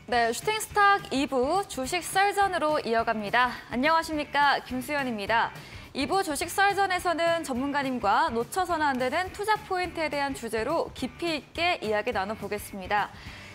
네, 슈팅스탁 2부 주식 썰전으로 이어갑니다. 안녕하십니까, 김수연입니다. 2부 주식 썰전에서는 전문가님과 놓쳐서는 안 되는 투자 포인트에 대한 주제로 깊이 있게 이야기 나눠보겠습니다.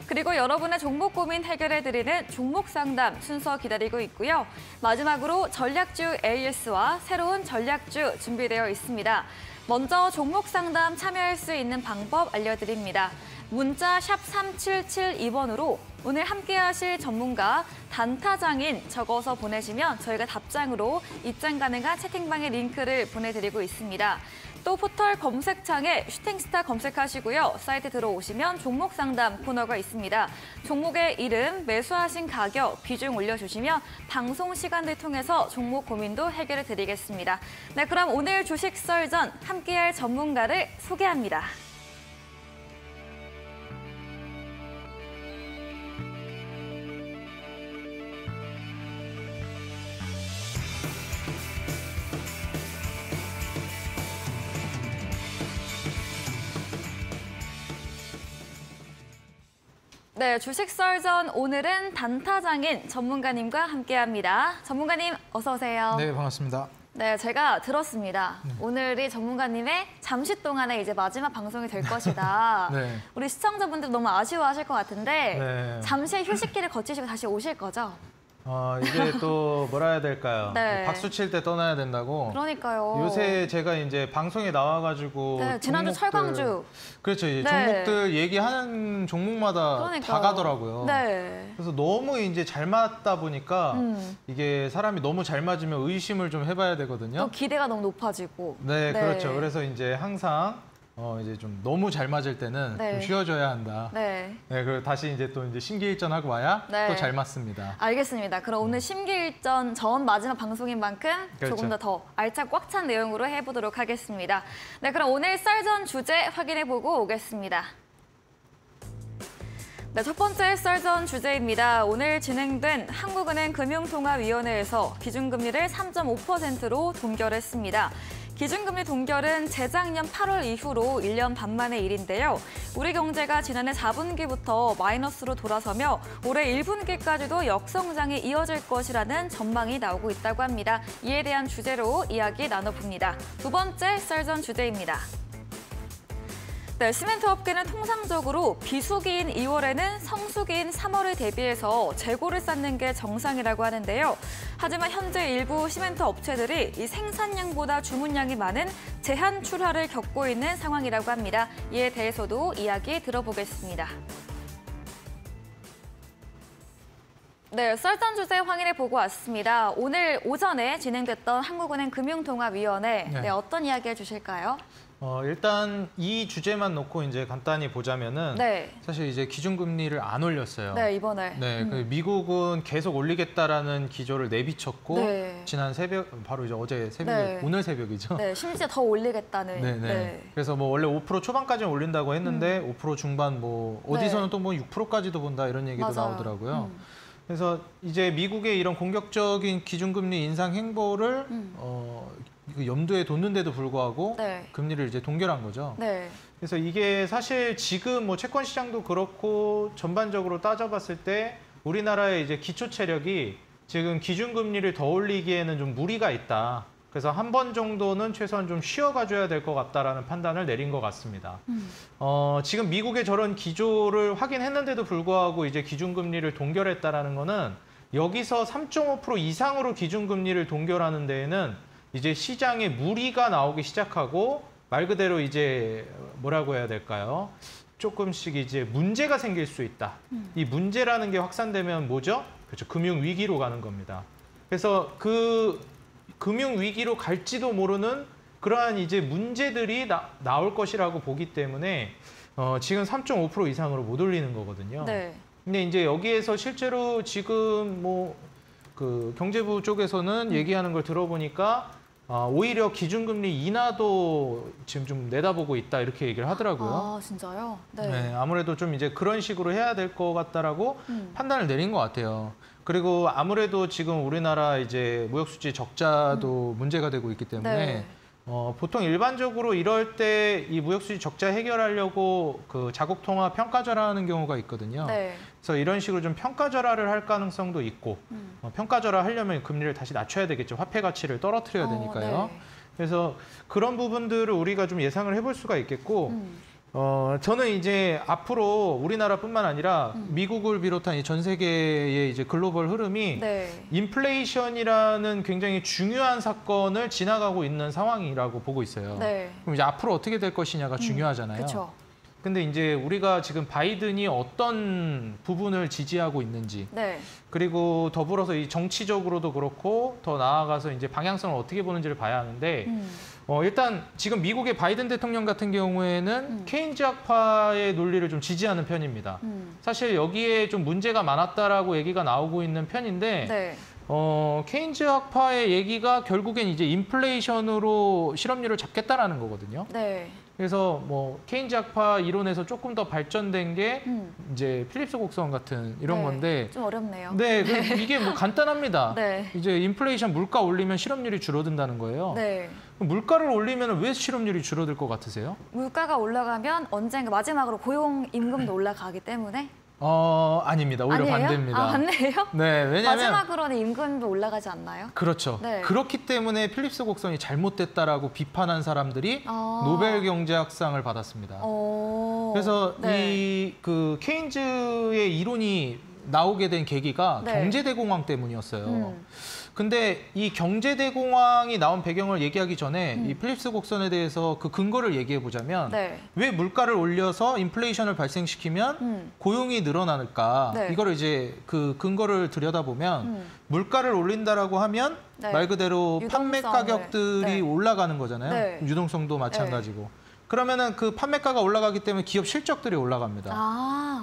그리고 여러분의 종목 고민 해결해드리는 종목 상담 순서 기다리고 있고요. 마지막으로 전략주 AS와 새로운 전략주 준비되어 있습니다. 먼저 종목 상담 참여할 수 있는 방법 알려드립니다. 문자 샵 3772번으로 오늘 함께하실 전문가 단타장인 적어서 보내시면 저희가 답장으로 입장 가능한 채팅방의 링크를 보내드리고 있습니다. 또 포털 검색창에 슈팅스타 검색하시고요. 사이트 들어오시면 종목 상담 코너가 있습니다. 종목의 이름, 매수하신 가격, 비중 올려주시면 방송 시간을 통해서 종목 고민도 해결해 드리겠습니다. 네, 그럼 오늘 주식 썰전 함께할 전문가를 소개합니다. 네, 주식 썰전 오늘은 단타장인 전문가님과 함께합니다. 전문가님 어서 오세요. 네, 반갑습니다. 네, 제가 들었습니다. 오늘이 전문가님의 잠시 동안의 이제 마지막 방송이 될 것이다. 네. 우리 시청자분들 너무 아쉬워하실 것 같은데 네. 잠시의 휴식기를 거치시고 다시 오실 거죠? 이게 또 뭐라 해야 될까요? 네. 박수 칠 때 떠나야 된다고. 그러니까요. 요새 제가 이제 방송에 나와가지고 네, 지난주 철강주. 그렇죠. 이제 네. 종목들 얘기하는 종목마다 그러니까요. 다 가더라고요. 네. 그래서 너무 이제 잘 맞다 보니까 이게 사람이 너무 잘 맞으면 의심을 좀 해봐야 되거든요. 또 기대가 너무 높아지고. 네, 그렇죠. 그래서 이제 항상 이제 좀 너무 잘 맞을 때는 네. 좀 쉬어줘야 한다. 네. 네, 그리고 다시 이제 또 이제 심기일전하고 와야 네. 또 잘 맞습니다. 알겠습니다. 그럼 오늘 심기일전 전 마지막 방송인 만큼 그렇죠. 조금 더 알차고 꽉 찬 내용으로 해보도록 하겠습니다. 네, 그럼 오늘 썰전 주제 확인해보고 오겠습니다. 네, 첫 번째 썰전 주제입니다. 오늘 진행된 한국은행 금융통화위원회에서 기준금리를 3.5%로 동결했습니다. 기준금리 동결은 재작년 8월 이후로 1년 반 만의 일인데요. 우리 경제가 지난해 4분기부터 마이너스로 돌아서며 올해 1분기까지도 역성장이 이어질 것이라는 전망이 나오고 있다고 합니다. 이에 대한 주제로 이야기 나눠봅니다. 두 번째 썰전 주제입니다. 네, 시멘트 업계는 통상적으로 비수기인 2월에는 성수기인 3월을 대비해서 재고를 쌓는 게 정상이라고 하는데요. 하지만 현재 일부 시멘트 업체들이 이 생산량보다 주문량이 많은 제한 출하를 겪고 있는 상황이라고 합니다. 이에 대해서도 이야기 들어보겠습니다. 네, 썰전 주제 확인해 보고 왔습니다. 오늘 오전에 진행됐던 한국은행 금융통화위원회 네, 어떤 이야기 해주실까요? 일단 이 주제만 놓고 이제 간단히 보자면은 네. 사실 이제 기준금리를 안 올렸어요. 네, 이번에. 네, 그 미국은 계속 올리겠다라는 기조를 내비쳤고 네. 지난 새벽 바로 이제 어제 새벽 네. 오늘 새벽이죠. 네, 심지어 더 올리겠다는. 네, 네. 그래서 뭐 원래 5% 초반까지는 올린다고 했는데 5% 중반 뭐 어디서는 또 뭐 6%까지도 본다 이런 얘기도 맞아요. 나오더라고요. 그래서 이제 미국의 이런 공격적인 기준금리 인상 행보를 염두에 뒀는데도 불구하고 네. 금리를 이제 동결한 거죠. 네. 그래서 이게 사실 지금 뭐 채권 시장도 그렇고 전반적으로 따져봤을 때 우리나라의 이제 기초 체력이 지금 기준금리를 더 올리기에는 좀 무리가 있다. 그래서 한 번 정도는 최소한 좀 쉬어가줘야 될 것 같다라는 판단을 내린 것 같습니다. 지금 미국의 저런 기조를 확인했는데도 불구하고 이제 기준금리를 동결했다라는 거는 여기서 3.5% 이상으로 기준금리를 동결하는 데에는 이제 시장에 무리가 나오기 시작하고 말 그대로 이제 뭐라고 해야 될까요? 조금씩 이제 문제가 생길 수 있다. 이 문제라는 게 확산되면 뭐죠? 그렇죠. 금융위기로 가는 겁니다. 그래서 그 금융위기로 갈지도 모르는 그러한 이제 문제들이 나올 것이라고 보기 때문에 지금 3.5% 이상으로 못 올리는 거거든요. 네. 근데 이제 여기에서 실제로 지금 뭐 그 경제부 쪽에서는 얘기하는 걸 들어보니까 오히려 기준금리 인하도 지금 좀 내다보고 있다 이렇게 얘기를 하더라고요. 아, 진짜요? 네. 네, 아무래도 좀 이제 그런 식으로 해야 될 것 같다라고 판단을 내린 것 같아요. 그리고 아무래도 지금 우리나라 이제 무역수지 적자도 문제가 되고 있기 때문에 네. 보통 일반적으로 이럴 때 이 무역수지 적자 해결하려고 그 자국 통화 평가절하하는 경우가 있거든요. 네. 그래서 이런 식으로 좀 평가절하를 할 가능성도 있고 평가절하 하려면 금리를 다시 낮춰야 되겠죠. 화폐 가치를 떨어뜨려야 되니까요. 네. 그래서 그런 부분들을 우리가 좀 예상을 해볼 수가 있겠고 저는 이제 앞으로 우리나라뿐만 아니라 미국을 비롯한 이 전 세계의 이제 글로벌 흐름이 네. 인플레이션이라는 굉장히 중요한 사건을 지나가고 있는 상황이라고 보고 있어요. 네. 그럼 이제 앞으로 어떻게 될 것이냐가 중요하잖아요. 그렇죠. 근데 이제 우리가 지금 바이든이 어떤 부분을 지지하고 있는지 네. 그리고 더불어서 이 정치적으로도 그렇고 더 나아가서 이제 방향성을 어떻게 보는지를 봐야 하는데 일단 지금 미국의 바이든 대통령 같은 경우에는 케인즈학파의 논리를 좀 지지하는 편입니다. 사실 여기에 좀 문제가 많았다라고 얘기가 나오고 있는 편인데 네. 케인즈학파의 얘기가 결국엔 이제 인플레이션으로 실업률을 잡겠다라는 거거든요. 네. 그래서 뭐 케인즈학파 이론에서 조금 더 발전된 게 이제 필립스 곡선 같은 이런 네. 건데 좀 어렵네요. 네, 이게 뭐 간단합니다. 네. 이제 인플레이션 물가 올리면 실업률이 줄어든다는 거예요. 네. 그럼 물가를 올리면 왜 실업률이 줄어들 것 같으세요? 물가가 올라가면 언젠가 마지막으로 고용 임금도 올라가기 때문에 아닙니다. 오히려 아니에요? 반대입니다. 아, 반대예요? 네, 왜냐면 마지막으로는 임금도 올라가지 않나요? 그렇죠. 네. 그렇기 때문에 필립스 곡선이 잘못됐다라고 비판한 사람들이 노벨 경제학상을 받았습니다. 그래서 네. 이 그 케인즈의 이론이 나오게 된 계기가 네. 경제대공황 때문이었어요. 근데 이 경제대공황이 나온 배경을 얘기하기 전에 이 필립스 곡선에 대해서 그 근거를 얘기해 보자면 네. 왜 물가를 올려서 인플레이션을 발생시키면 고용이 늘어날까? 네. 이거를 이제 그 근거를 들여다보면 물가를 올린다라고 하면 네. 말 그대로 판매 유동성을. 가격들이 네. 올라가는 거잖아요. 네. 유동성도 마찬가지고. 그러면은 그 판매가가 올라가기 때문에 기업 실적들이 올라갑니다.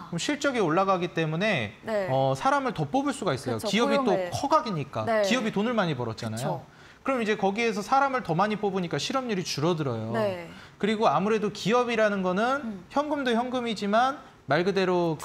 그럼 실적이 올라가기 때문에 네. 사람을 더 뽑을 수가 있어요. 그렇죠. 기업이 고용을. 또 커가기니까. 네. 기업이 돈을 많이 벌었잖아요. 그렇죠. 그럼 이제 거기에서 사람을 더 많이 뽑으니까 실업률이 줄어들어요. 네. 그리고 아무래도 기업이라는 거는 현금도 현금이지만 말 그대로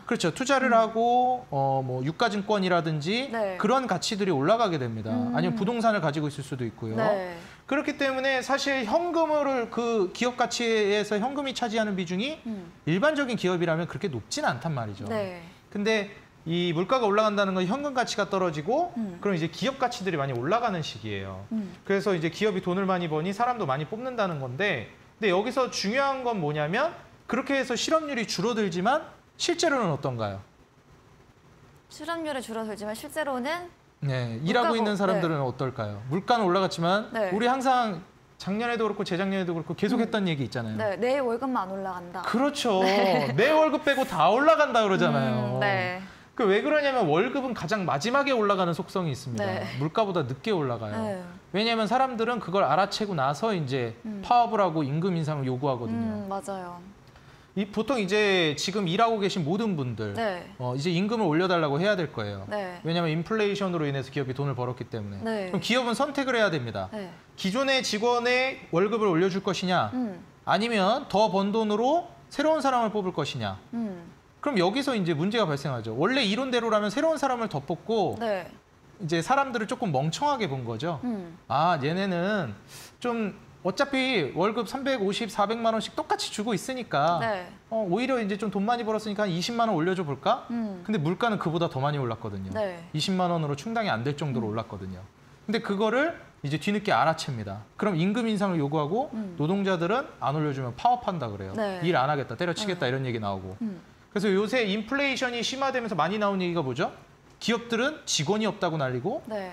그렇죠. 투자를 하고 뭐 유가증권이라든지 네. 그런 가치들이 올라가게 됩니다. 아니면 부동산을 가지고 있을 수도 있고요. 네. 그렇기 때문에 사실 현금을 그 기업 가치에서 현금이 차지하는 비중이 일반적인 기업이라면 그렇게 높지는 않단 말이죠. 네. 근데 이 물가가 올라간다는 건 현금 가치가 떨어지고 그럼 이제 기업 가치들이 많이 올라가는 시기예요. 그래서 이제 기업이 돈을 많이 버니 사람도 많이 뽑는다는 건데 근데 여기서 중요한 건 뭐냐면 그렇게 해서 실업률이 줄어들지만 실제로는 어떤가요? 실업률이 줄어들지만 실제로는 네, 일하고 있는 사람들은 네. 어떨까요? 물가는 올라갔지만 네. 우리 항상 작년에도 그렇고 재작년에도 그렇고 계속 했던 얘기 있잖아요. 네, 내 월급만 안 올라간다. 그렇죠. 내 월급 빼고 다 올라간다 그러잖아요. 네. 그 왜 그러냐면 월급은 가장 마지막에 올라가는 속성이 있습니다. 네. 물가보다 늦게 올라가요. 네. 왜냐하면 사람들은 그걸 알아채고 나서 이제 파업을 하고 임금 인상을 요구하거든요. 맞아요. 보통 이제 지금 일하고 계신 모든 분들 네. 이제 임금을 올려달라고 해야 될 거예요. 네. 왜냐하면 인플레이션으로 인해서 기업이 돈을 벌었기 때문에. 네. 그럼 기업은 선택을 해야 됩니다. 네. 기존의 직원의 월급을 올려줄 것이냐 아니면 더 번 돈으로 새로운 사람을 뽑을 것이냐. 그럼 여기서 이제 문제가 발생하죠. 원래 이론대로라면 새로운 사람을 더 뽑고 네. 이제 사람들을 조금 멍청하게 본 거죠. 아, 얘네는 좀 어차피 월급 350, 400만 원씩 똑같이 주고 있으니까 네. 오히려 이제 좀 돈 많이 벌었으니까 한 20만 원 올려줘 볼까? 근데 물가는 그보다 더 많이 올랐거든요. 네. 20만 원으로 충당이 안 될 정도로 올랐거든요. 근데 그거를 이제 뒤늦게 알아챕니다. 그럼 임금 인상을 요구하고 노동자들은 안 올려주면 파업한다 그래요. 네. 일 안 하겠다, 때려치겠다 이런 얘기 나오고. 그래서 요새 인플레이션이 심화되면서 많이 나온 얘기가 뭐죠? 기업들은 직원이 없다고 난리고 네.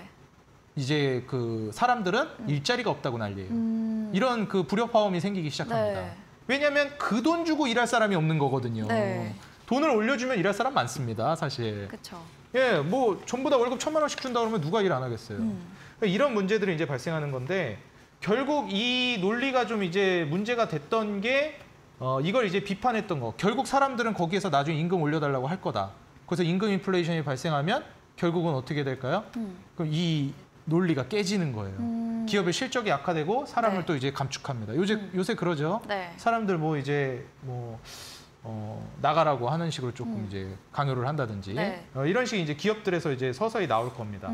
이제 그 사람들은 일자리가 없다고 난리예요. 이런 그 불협화음이 생기기 시작합니다. 네. 왜냐하면 그 돈 주고 일할 사람이 없는 거거든요. 네. 돈을 올려주면 일할 사람 많습니다, 사실. 그렇죠. 예, 뭐 전부 다 월급 1,000만 원씩 준다 그러면 누가 일 안 하겠어요. 그러니까 이런 문제들이 이제 발생하는 건데 결국 이 논리가 좀 이제 문제가 됐던 게 이걸 이제 비판했던 거. 결국 사람들은 거기에서 나중에 임금 올려달라고 할 거다. 그래서 임금 인플레이션이 발생하면 결국은 어떻게 될까요? 그럼 이 논리가 깨지는 거예요. 기업의 실적이 악화되고 사람을 네. 또 이제 감축합니다. 요새 그러죠. 네. 사람들 뭐 이제 뭐 나가라고 하는 식으로 조금 이제 강요를 한다든지 네. 이런 식의 이제 기업들에서 이제 서서히 나올 겁니다.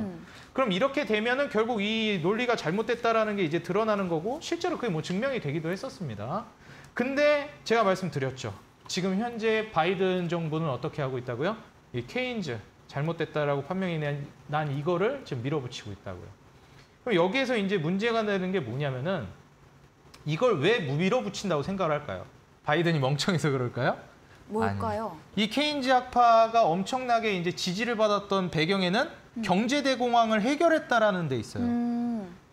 그럼 이렇게 되면은 결국 이 논리가 잘못됐다라는 게 이제 드러나는 거고 실제로 그게 뭐 증명이 되기도 했었습니다. 근데 제가 말씀드렸죠. 지금 현재 바이든 정부는 어떻게 하고 있다고요? 이 케인즈 잘못됐다라고 판명이 난 이거를 지금 밀어붙이고 있다고요. 그럼 여기에서 이제 문제가 되는 게 뭐냐면은 이걸 왜 밀어붙인다고 생각을 할까요? 바이든이 멍청해서 그럴까요? 뭘까요? 이 케인즈 학파가 엄청나게 이제 지지를 받았던 배경에는 경제 대공황을 해결했다라는 데 있어요.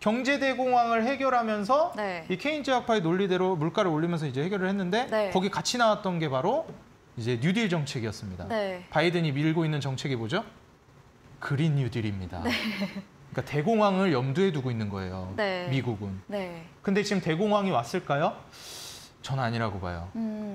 경제 대공황을 해결하면서 네. 이 케인즈 학파의 논리대로 물가를 올리면서 이제 해결을 했는데 네. 거기 같이 나왔던 게 바로 이제 뉴딜 정책이었습니다. 네. 바이든이 밀고 있는 정책이 뭐죠? 그린 뉴딜입니다. 그러니까 대공황을 염두에 두고 있는 거예요. 네. 미국은. 네. 근데 지금 대공황이 왔을까요? 전 아니라고 봐요.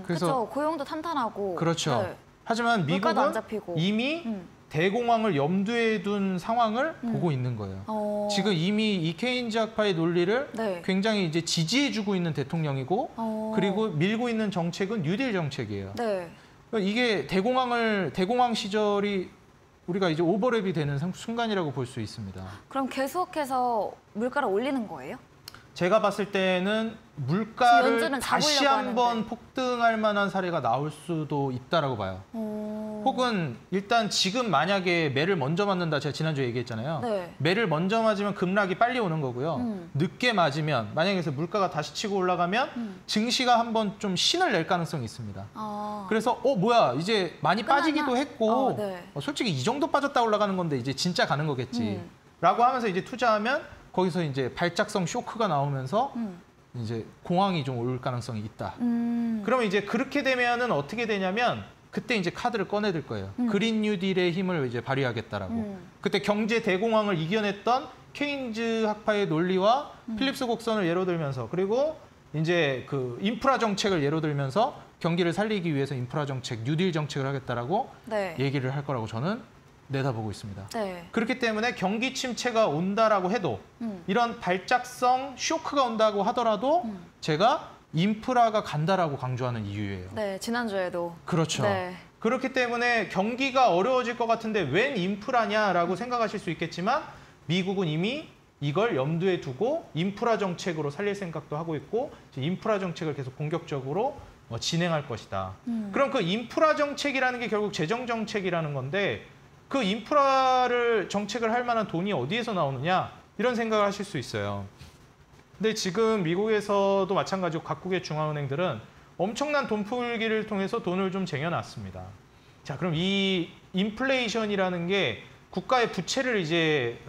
그래서 그렇죠. 고용도 탄탄하고. 그렇죠. 네. 하지만 물가도 안 미국은 잡히고. 이미 음. 대공황을 염두에 둔 상황을 보고 있는 거예요. 지금 이미 이 케인즈 학파의 논리를 네. 굉장히 이제 지지해주고 있는 대통령이고 그리고 밀고 있는 정책은 뉴딜 정책이에요. 네. 그러니까 이게 대공황 시절이 우리가 이제 오버랩이 되는 순간이라고 볼 수 있습니다. 그럼 계속해서 물가를 올리는 거예요? 제가 봤을 때는 지금 물가를 연준은 다시 잡으려고 한번 하는데. 폭등할 만한 사례가 나올 수도 있다라고 봐요. 혹은 일단 지금 만약에 매를 먼저 맞는다, 제가 지난주에 얘기했잖아요. 네. 매를 먼저 맞으면 급락이 빨리 오는 거고요. 늦게 맞으면 만약에 물가가 다시 치고 올라가면 증시가 한번 좀 신을 낼 가능성이 있습니다. 그래서 뭐야 이제 많이 끝났나? 빠지기도 했고 네. 솔직히 이 정도 빠졌다 올라가는 건데 이제 진짜 가는 거겠지 라고 하면서 이제 투자하면 거기서 이제 발작성 쇼크가 나오면서 이제 공황이 좀 올 가능성이 있다. 그러면 이제 그렇게 되면은 어떻게 되냐면 그때 이제 카드를 꺼내들 거예요. 그린 뉴딜의 힘을 이제 발휘하겠다라고. 그때 경제 대공황을 이겨냈던 케인즈 학파의 논리와 필립스 곡선을 예로 들면서 그리고 이제 그 인프라 정책을 예로 들면서 경기를 살리기 위해서 인프라 정책, 뉴딜 정책을 하겠다라고 네. 얘기를 할 거라고 저는 내다보고 있습니다. 네. 그렇기 때문에 경기 침체가 온다라고 해도 이런 발작성 쇼크가 온다고 하더라도 제가 인프라가 간다라고 강조하는 이유예요. 네. 지난주에도. 그렇죠. 네. 그렇기 때문에 경기가 어려워질 것 같은데 웬 인프라냐라고 생각하실 수 있겠지만 미국은 이미 이걸 염두에 두고 인프라 정책으로 살릴 생각도 하고 있고 인프라 정책을 계속 공격적으로 진행할 것이다. 그럼 그 인프라 정책이라는 게 결국 재정 정책이라는 건데 그 인프라를 정책을 할 만한 돈이 어디에서 나오느냐 이런 생각을 하실 수 있어요. 근데 지금 미국에서도 마찬가지로 각국의 중앙은행들은 엄청난 돈 풀기를 통해서 돈을 좀 쟁여놨습니다. 자, 그럼 이 인플레이션이라는 게 국가의 부채를 이제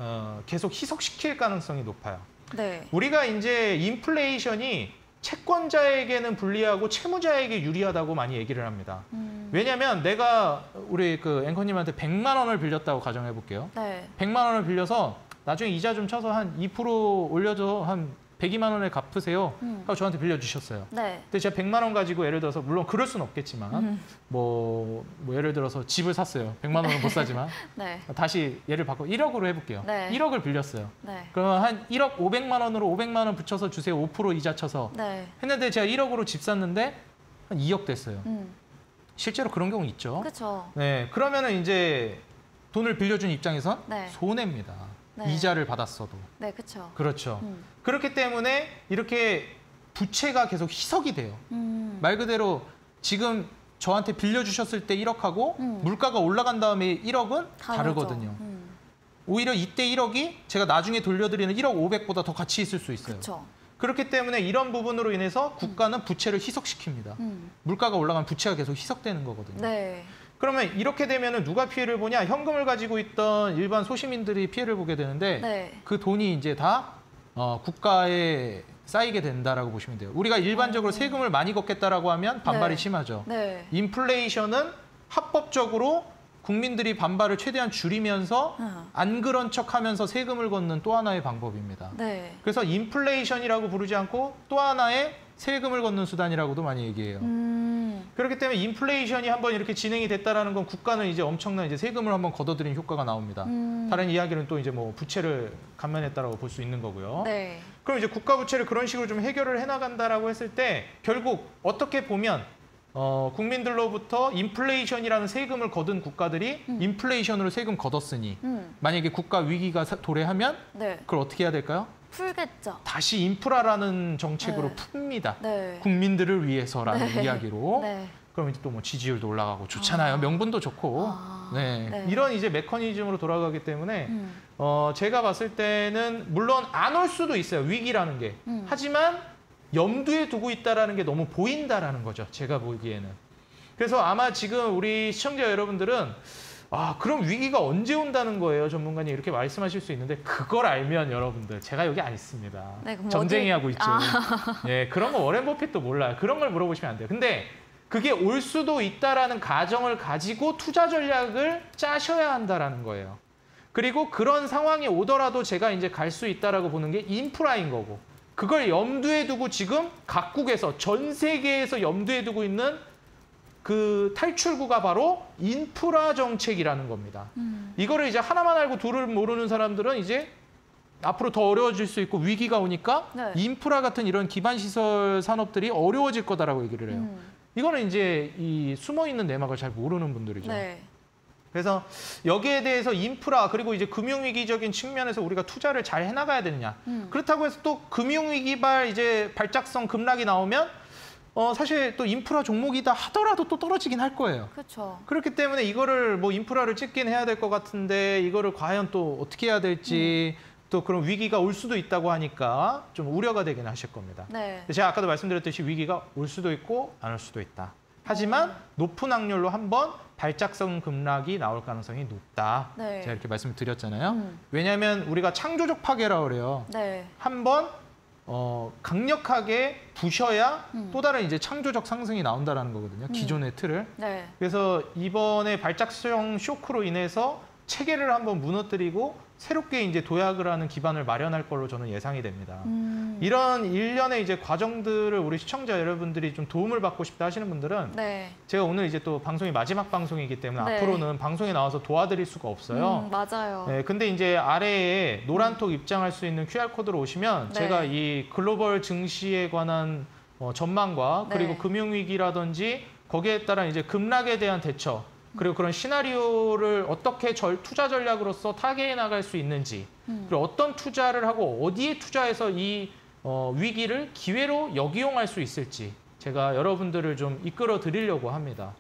계속 희석시킬 가능성이 높아요. 네. 우리가 이제 인플레이션이 채권자에게는 불리하고 채무자에게 유리하다고 많이 얘기를 합니다. 왜냐하면 내가 우리 그 앵커님한테 100만 원을 빌렸다고 가정해 볼게요. 네. 100만 원을 빌려서 나중에 이자 좀 쳐서 한 2% 올려줘 한 102만 원에 갚으세요 하고 저한테 빌려주셨어요. 네. 근데 제가 100만 원 가지고 예를 들어서 물론 그럴 수는 없겠지만 뭐 예를 들어서 집을 샀어요. 100만 원은 못 사지만 네. 다시 예를 바꿔 1억으로 해볼게요. 네. 1억을 빌렸어요. 네. 그러면 한 1억 500만 원으로 500만 원 붙여서 주세요. 5% 이자 쳐서 네. 했는데 제가 1억으로 집 샀는데 한 2억 됐어요. 음. 실제로 그런 경우 있죠. 그렇죠. 네, 그러면은 이제 돈을 빌려준 입장에선 네. 손해입니다. 네. 이자를 받았어도. 네, 그렇죠. 그렇죠. 그렇기 때문에 이렇게 부채가 계속 희석이 돼요. 말 그대로 지금 저한테 빌려주셨을 때 1억하고 물가가 올라간 다음에 1억은 다르거든요. 오히려 이때 1억이 제가 나중에 돌려드리는 1억 500보다 더 가치 있을 수 있어요. 그렇죠. 그렇기 때문에 이런 부분으로 인해서 국가는 부채를 희석시킵니다. 물가가 올라가면 부채가 계속 희석되는 거거든요. 네. 그러면 이렇게 되면 누가 피해를 보냐? 현금을 가지고 있던 일반 소시민들이 피해를 보게 되는데 네. 그 돈이 이제 다 국가에 쌓이게 된다라고 보시면 돼요. 우리가 일반적으로 세금을 많이 걷겠다라고 하면 반발이 네. 심하죠. 네. 인플레이션은 합법적으로 국민들이 반발을 최대한 줄이면서 안 그런 척하면서 세금을 걷는 또 하나의 방법입니다. 네. 그래서 인플레이션이라고 부르지 않고 또 하나의 세금을 걷는 수단이라고도 많이 얘기해요. 그렇기 때문에 인플레이션이 한번 이렇게 진행이 됐다라는 건 국가는 이제 엄청난 이제 세금을 한번 걷어들인 효과가 나옵니다. 다른 이야기는 또 이제 뭐 부채를 감면했다라고 볼 수 있는 거고요. 네. 그럼 이제 국가 부채를 그런 식으로 좀 해결을 해나간다라고 했을 때 결국 어떻게 보면 국민들로부터 인플레이션이라는 세금을 거둔 국가들이 인플레이션으로 세금 걷었으니 만약에 국가 위기가 도래하면 네. 그걸 어떻게 해야 될까요? 풀겠죠. 다시 인프라라는 정책으로 네. 풉니다. 네. 국민들을 위해서라는 네. 이야기로. 네. 그럼 이제 또 뭐 지지율도 올라가고 좋잖아요. 명분도 좋고. 네. 네. 이런 이제 메커니즘으로 돌아가기 때문에 제가 봤을 때는 물론 안 올 수도 있어요. 위기라는 게. 하지만 염두에 두고 있다라는 게 너무 보인다라는 거죠. 제가 보기에는. 그래서 아마 지금 우리 시청자 여러분들은 그럼 위기가 언제 온다는 거예요? 전문가님 이렇게 말씀하실 수 있는데 그걸 알면 여러분들 제가 여기 안 있습니다. 네, 그럼 점쟁이하고 있죠. 예, 그런 거 워렌 버핏도 몰라요. 그런 걸 물어보시면 안 돼요. 근데 그게 올 수도 있다라는 가정을 가지고 투자 전략을 짜셔야 한다라는 거예요. 그리고 그런 상황이 오더라도 제가 이제 갈 수 있다라고 보는 게 인프라인 거고 그걸 염두에 두고 지금 각국에서 전 세계에서 염두에 두고 있는 그 탈출구가 바로 인프라 정책이라는 겁니다. 이거를 이제 하나만 알고 둘을 모르는 사람들은 이제 앞으로 더 어려워질 수 있고 위기가 오니까 네. 인프라 같은 이런 기반시설 산업들이 어려워질 거다라고 얘기를 해요. 이거는 이제 이 숨어있는 내막을 잘 모르는 분들이죠. 네. 그래서 여기에 대해서 인프라 그리고 이제 금융위기적인 측면에서 우리가 투자를 잘 해나가야 되느냐. 그렇다고 해서 또 금융위기발 이제 발작성 급락이 나오면 사실 또 인프라 종목이다 하더라도 또 떨어지긴 할 거예요. 그렇죠. 그렇기 때문에 이거를 뭐 인프라를 찍긴 해야 될 것 같은데 이거를 과연 또 어떻게 해야 될지 또 그런 위기가 올 수도 있다고 하니까 좀 우려가 되긴 하실 겁니다. 네. 제가 아까도 말씀드렸듯이 위기가 올 수도 있고 안 올 수도 있다. 하지만 높은 확률로 한번 발작성 급락이 나올 가능성이 높다. 네. 제가 이렇게 말씀을 드렸잖아요. 왜냐하면 우리가 창조적 파괴라고 그래요. 네. 한번 강력하게 부셔야 또 다른 이제 창조적 상승이 나온다라는 거거든요. 기존의 틀을. 네. 그래서 이번에 발작성 쇼크로 인해서 체계를 한번 무너뜨리고 새롭게 이제 도약을 하는 기반을 마련할 걸로 저는 예상이 됩니다. 이런 일련의 이제 과정들을 우리 시청자 여러분들이 좀 도움을 받고 싶다 하시는 분들은 네. 제가 오늘 이제 또 방송이 마지막 방송이기 때문에 네. 앞으로는 방송에 나와서 도와드릴 수가 없어요. 맞아요. 네, 근데 이제 아래에 노란톡 입장할 수 있는 QR코드로 오시면 네. 제가 이 글로벌 증시에 관한 전망과 네. 그리고 금융위기라든지 거기에 따른 이제 급락에 대한 대처 그리고 그런 시나리오를 어떻게 투자 전략으로서 타개해 나갈 수 있는지 그리고 어떤 투자를 하고 어디에 투자해서 이 위기를 기회로 역이용할 수 있을지 제가 여러분들을 좀 이끌어 드리려고 합니다.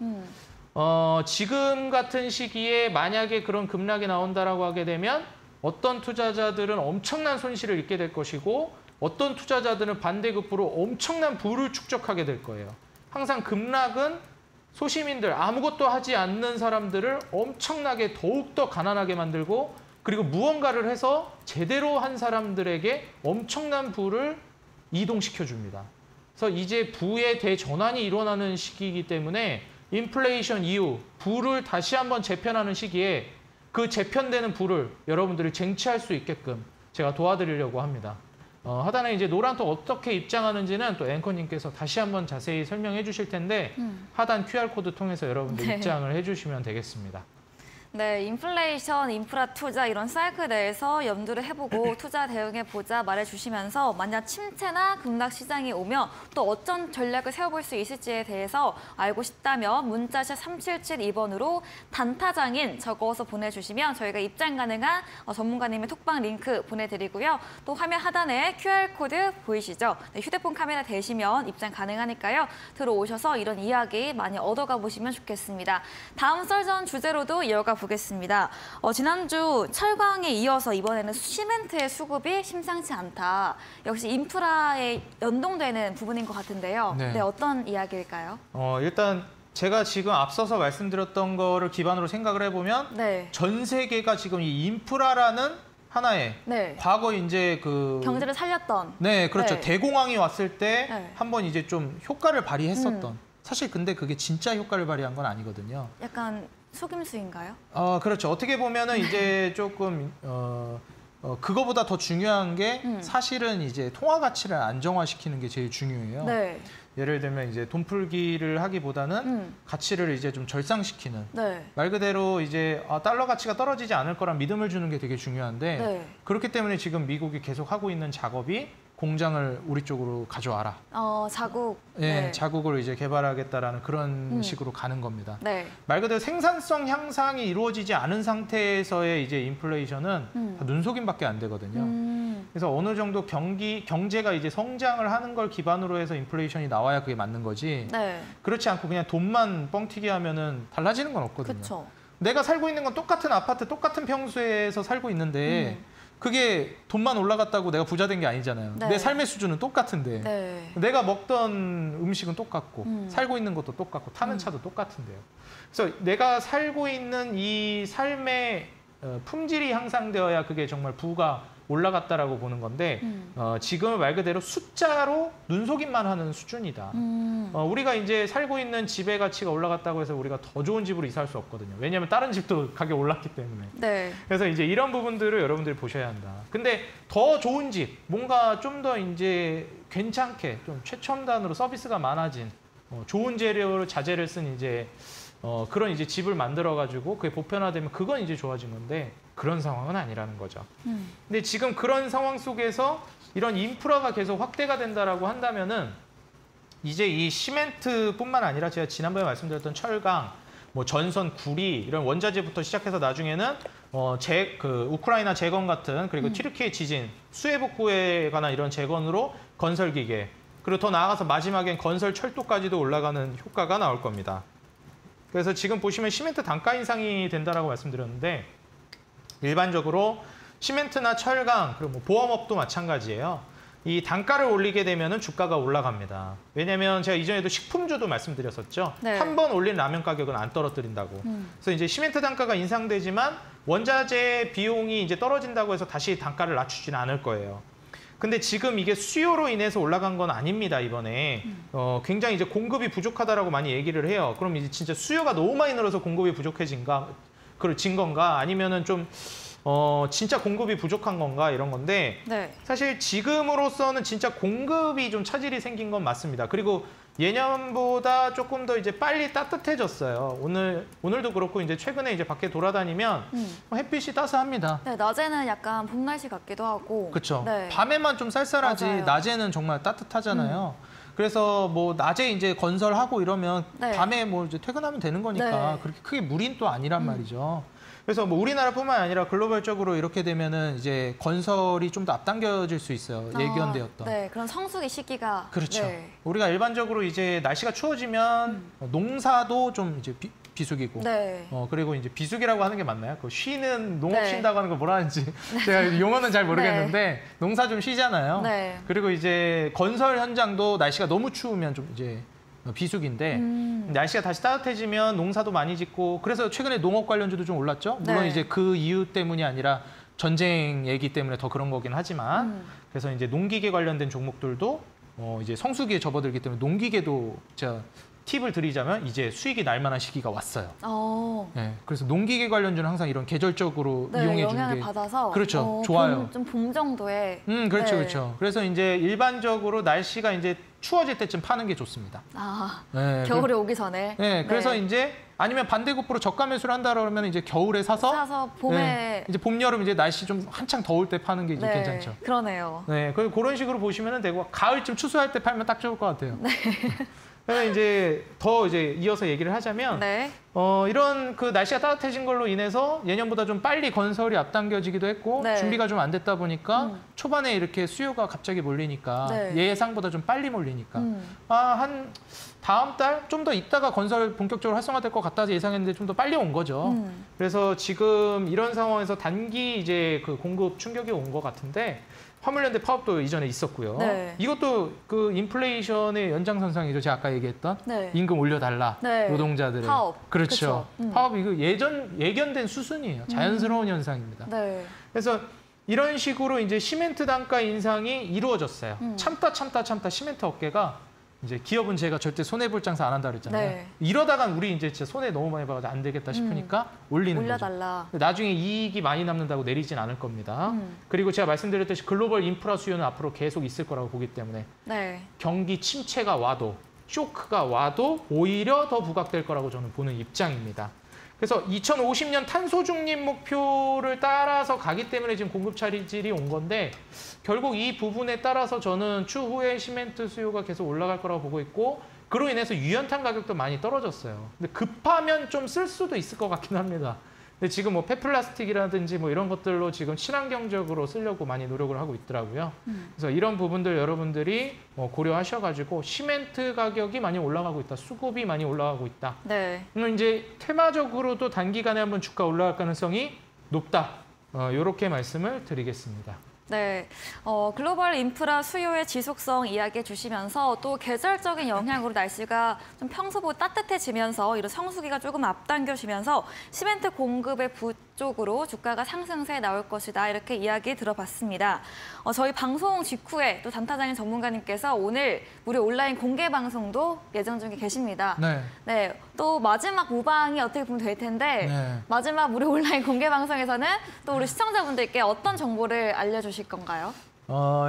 지금 같은 시기에 만약에 그런 급락이 나온다라고 하게 되면 어떤 투자자들은 엄청난 손실을 입게 될 것이고 어떤 투자자들은 반대급부로 엄청난 부를 축적하게 될 거예요. 항상 급락은 소시민들, 아무것도 하지 않는 사람들을 엄청나게 더욱더 가난하게 만들고 그리고 무언가를 해서 제대로 한 사람들에게 엄청난 부를 이동시켜줍니다. 그래서 이제 부의 대전환이 일어나는 시기이기 때문에 인플레이션 이후 부를 다시 한번 재편하는 시기에 그 재편되는 부를 여러분들이 쟁취할 수 있게끔 제가 도와드리려고 합니다. 하단에 이제 노란톡 어떻게 입장하는지는 또 앵커님께서 다시 한번 자세히 설명해 주실 텐데 하단 QR코드 통해서 여러분들 네. 입장을 해주시면 되겠습니다. 네, 인플레이션, 인프라 투자 이런 사이클 내에서 염두를 해보고 투자 대응해보자 말해주시면서 만약 침체나 급락 시장이 오면 또 어떤 전략을 세워볼 수 있을지에 대해서 알고 싶다면 문자샵 3772번으로 단타장인 적어서 보내주시면 저희가 입장 가능한 전문가님의 톡방 링크 보내드리고요. 또 화면 하단에 QR코드 보이시죠? 네, 휴대폰 카메라 대시면 입장 가능하니까요. 들어오셔서 이런 이야기 많이 얻어가 보시면 좋겠습니다. 다음 썰전 주제로도 이어가 보겠습니다. 지난주 철강에 이어서 이번에는 시멘트의 수급이 심상치 않다. 역시 인프라에 연동되는 부분인 것 같은데요. 네. 네, 어떤 이야기일까요? 일단 제가 지금 앞서서 말씀드렸던 거를 기반으로 생각을 해보면 네. 전 세계가 지금 이 인프라라는 하나의 네. 과거 이제 그 경제를 살렸던. 네, 그렇죠. 네. 대공황이 왔을 때 네. 한번 이제 좀 효과를 발휘했었던 사실 근데 그게 진짜 효과를 발휘한 건 아니거든요. 약간 속임수인가요? 그렇죠. 어떻게 보면은 이제 조금 그거보다 더 중요한 게 사실은 이제 통화 가치를 안정화시키는 게 제일 중요해요. 네. 예를 들면 이제 돈풀기를 하기보다는 가치를 이제 좀 절상시키는 네. 말 그대로 이제 달러 가치가 떨어지지 않을 거란 믿음을 주는 게 되게 중요한데 네. 그렇기 때문에 지금 미국이 계속 하고 있는 작업이 공장을 우리 쪽으로 가져와라. 자국. 예, 네. 자국을 이제 개발하겠다라는 그런 식으로 가는 겁니다. 네. 말 그대로 생산성 향상이 이루어지지 않은 상태에서의 이제 인플레이션은 다 눈속임밖에 안 되거든요. 그래서 어느 정도 경제가 이제 성장을 하는 걸 기반으로 해서 인플레이션이 나와야 그게 맞는 거지. 네. 그렇지 않고 그냥 돈만 뻥튀기 하면은 달라지는 건 없거든요. 그렇죠. 내가 살고 있는 건 똑같은 아파트, 똑같은 평수에서 살고 있는데 그게 돈만 올라갔다고 내가 부자 된 게 아니잖아요. 네. 내 삶의 수준은 똑같은데 네. 내가 먹던 음식은 똑같고 살고 있는 것도 똑같고 타는 차도 똑같은데요. 그래서 내가 살고 있는 이 삶의 품질이 향상되어야 그게 정말 부가 올라갔다라고 보는 건데 지금은 말 그대로 숫자로 눈속임만 하는 수준이다. 우리가 이제 살고 있는 집의 가치가 올라갔다고 해서 우리가 더 좋은 집으로 이사할 수 없거든요. 왜냐하면 다른 집도 가격 올랐기 때문에. 네. 그래서 이제 이런 부분들을 여러분들이 보셔야 한다. 근데 더 좋은 집, 뭔가 좀 더 이제 괜찮게 좀 최첨단으로 서비스가 많아진 좋은 재료를 자재를 쓴 이제 그런 이제 집을 만들어 가지고 그게 보편화되면 그건 이제 좋아진 건데 그런 상황은 아니라는 거죠. 근데 지금 그런 상황 속에서 이런 인프라가 계속 확대가 된다라고 한다면은 이제 이 시멘트뿐만 아니라 제가 지난번에 말씀드렸던 철강, 뭐 전선, 구리 이런 원자재부터 시작해서 나중에는 우크라이나 재건 같은 그리고 튀르키예 지진, 수해 복구에 관한 이런 재건으로 건설 기계 그리고 더 나아가서 마지막엔 건설 철도까지도 올라가는 효과가 나올 겁니다. 그래서 지금 보시면 시멘트 단가 인상이 된다라고 말씀드렸는데 일반적으로 시멘트나 철강 그리고 뭐 보험업도 마찬가지예요. 이 단가를 올리게 되면은 주가가 올라갑니다. 왜냐하면 제가 이전에도 식품주도 말씀드렸었죠. 네. 한 번 올린 라면 가격은 안 떨어뜨린다고. 그래서 이제 시멘트 단가가 인상되지만 원자재 비용이 이제 떨어진다고 해서 다시 단가를 낮추지는 않을 거예요. 근데 지금 이게 수요로 인해서 올라간 건 아닙니다, 이번에. 굉장히 이제 공급이 부족하다라고 많이 얘기를 해요. 그럼 이제 진짜 수요가 너무 많이 늘어서 공급이 부족해진 건가? 아니면은 좀, 진짜 공급이 부족한 건가? 이런 건데. 네. 사실 지금으로서는 진짜 공급이 좀 차질이 생긴 건 맞습니다. 그리고 예년보다 조금 더 이제 빨리 따뜻해졌어요. 오늘도 그렇고 이제 최근에 이제 밖에 돌아다니면 햇빛이 따스합니다. 네, 낮에는 약간 봄 날씨 같기도 하고. 그렇죠. 네. 밤에만 좀 쌀쌀하지 맞아요. 낮에는 정말 따뜻하잖아요. 그래서 뭐 낮에 이제 건설하고 이러면 네. 밤에 뭐 이제 퇴근하면 되는 거니까 네. 그렇게 크게 무리는 또 아니란 말이죠. 그래서 뭐 우리나라뿐만 아니라 글로벌적으로 이렇게 되면은 이제 건설이 좀 더 앞당겨질 수 있어요. 예견되었던. 네, 그런 성수기 시기가. 그렇죠. 네. 우리가 일반적으로 이제 날씨가 추워지면 농사도 좀 이제 비수기고. 네. 그리고 이제 비수기라고 하는 게 맞나요? 그 쉬는 농업 네. 쉰다고 하는 걸 뭐라 하는지 제가 용어는 잘 모르겠는데 농사 좀 쉬잖아요. 네. 그리고 이제 건설 현장도 날씨가 너무 추우면 좀 이제 비수기인데 날씨가 다시 따뜻해지면 농사도 많이 짓고 그래서 최근에 농업 관련주도 좀 올랐죠. 물론 네. 이제 그 이유 때문이 아니라 전쟁 얘기 때문에 더 그런 거긴 하지만 그래서 이제 농기계 관련된 종목들도 이제 성수기에 접어들기 때문에 농기계도 제가 팁을 드리자면 이제 수익이 날 만한 시기가 왔어요. 네, 그래서 농기계 관련주는 항상 이런 계절적으로 네, 이용해 주는 영향을 게 받아서. 그렇죠. 좋아요. 좀 봄 정도에. 그렇죠, 네. 그렇죠. 그래서 이제 일반적으로 날씨가 이제 추워질 때쯤 파는 게 좋습니다. 네, 겨울에 오기 전에. 네, 그래서 이제 아니면 반대급부로 저가 매수를 한다 그러면 이제 겨울에 사서 봄에. 네, 이제 봄, 여름 이제 날씨 좀 한창 더울 때 파는 게 이제 네, 괜찮죠. 그러네요. 네, 그런 식으로 보시면 되고 가을쯤 추수할 때 팔면 딱 좋을 것 같아요. 네. 그래서 이제 더 이제 이어서 얘기를 하자면 네. 이런 그 날씨가 따뜻해진 걸로 인해서 예년보다 좀 빨리 건설이 앞당겨지기도 했고 네. 준비가 좀 안 됐다 보니까 초반에 이렇게 수요가 갑자기 몰리니까 네. 예상보다 좀 빨리 몰리니까 한 다음 달 좀 더 있다가 건설 본격적으로 활성화될 것 같다 예상했는데 좀 더 빨리 온 거죠. 그래서 지금 이런 상황에서 단기 이제 그 공급 충격이 온 것 같은데 화물연대 파업도 이전에 있었고요. 네. 이것도 그 인플레이션의 연장선상이죠. 제가 아까 얘기했던 네. 임금 올려달라 네. 노동자들의 파업. 그렇죠. 그쵸. 파업 이거 예견된 수순이에요. 자연스러운 현상입니다. 네. 그래서 이런 식으로 이제 시멘트 단가 인상이 이루어졌어요. 참다 시멘트 업계가 이제 기업은 제가 절대 손해볼 장사 안 한다 그랬잖아요. 네. 이러다간 우리 이제 진짜 손해 너무 많이 봐가지고 안 되겠다 싶으니까 올리는 거죠. 올려달라. 나중에 이익이 많이 남는다고 내리진 않을 겁니다. 그리고 제가 말씀드렸듯이 글로벌 인프라 수요는 앞으로 계속 있을 거라고 보기 때문에 네. 경기 침체가 와도 쇼크가 와도 오히려 더 부각될 거라고 저는 보는 입장입니다. 그래서 2050년 탄소 중립 목표를 따라서 가기 때문에 지금 공급 차질이 온 건데 결국 이 부분에 따라서 저는 추후에 시멘트 수요가 계속 올라갈 거라고 보고 있고 그로 인해서 유연탄 가격도 많이 떨어졌어요. 근데 급하면 좀 쓸 수도 있을 것 같긴 합니다. 근데 지금 뭐 폐플라스틱이라든지 뭐 이런 것들로 지금 친환경적으로 쓰려고 많이 노력을 하고 있더라고요. 그래서 이런 부분들 여러분들이 고려하셔가지고 시멘트 가격이 많이 올라가고 있다. 수급이 많이 올라가고 있다. 네. 그러면 이제 테마적으로도 단기간에 한번 주가 올라갈 가능성이 높다. 이렇게 말씀을 드리겠습니다. 네, 글로벌 인프라 수요의 지속성 이야기해 주시면서 또 계절적인 영향으로 날씨가 좀 평소보다 따뜻해지면서 이런 성수기가 조금 앞당겨지면서 시멘트 공급의 부쪽으로 주가가 상승세에 나올 것이다 이렇게 이야기 들어봤습니다. 저희 방송 직후에 또 단타장인 전문가님께서 오늘 무료 온라인 공개 방송도 예정 중에 계십니다. 네. 네, 또 마지막 모방이 어떻게 보면 될 텐데 네. 마지막 무료 온라인 공개 방송에서는 또 우리 시청자분들께 어떤 정보를 알려주실 건가요?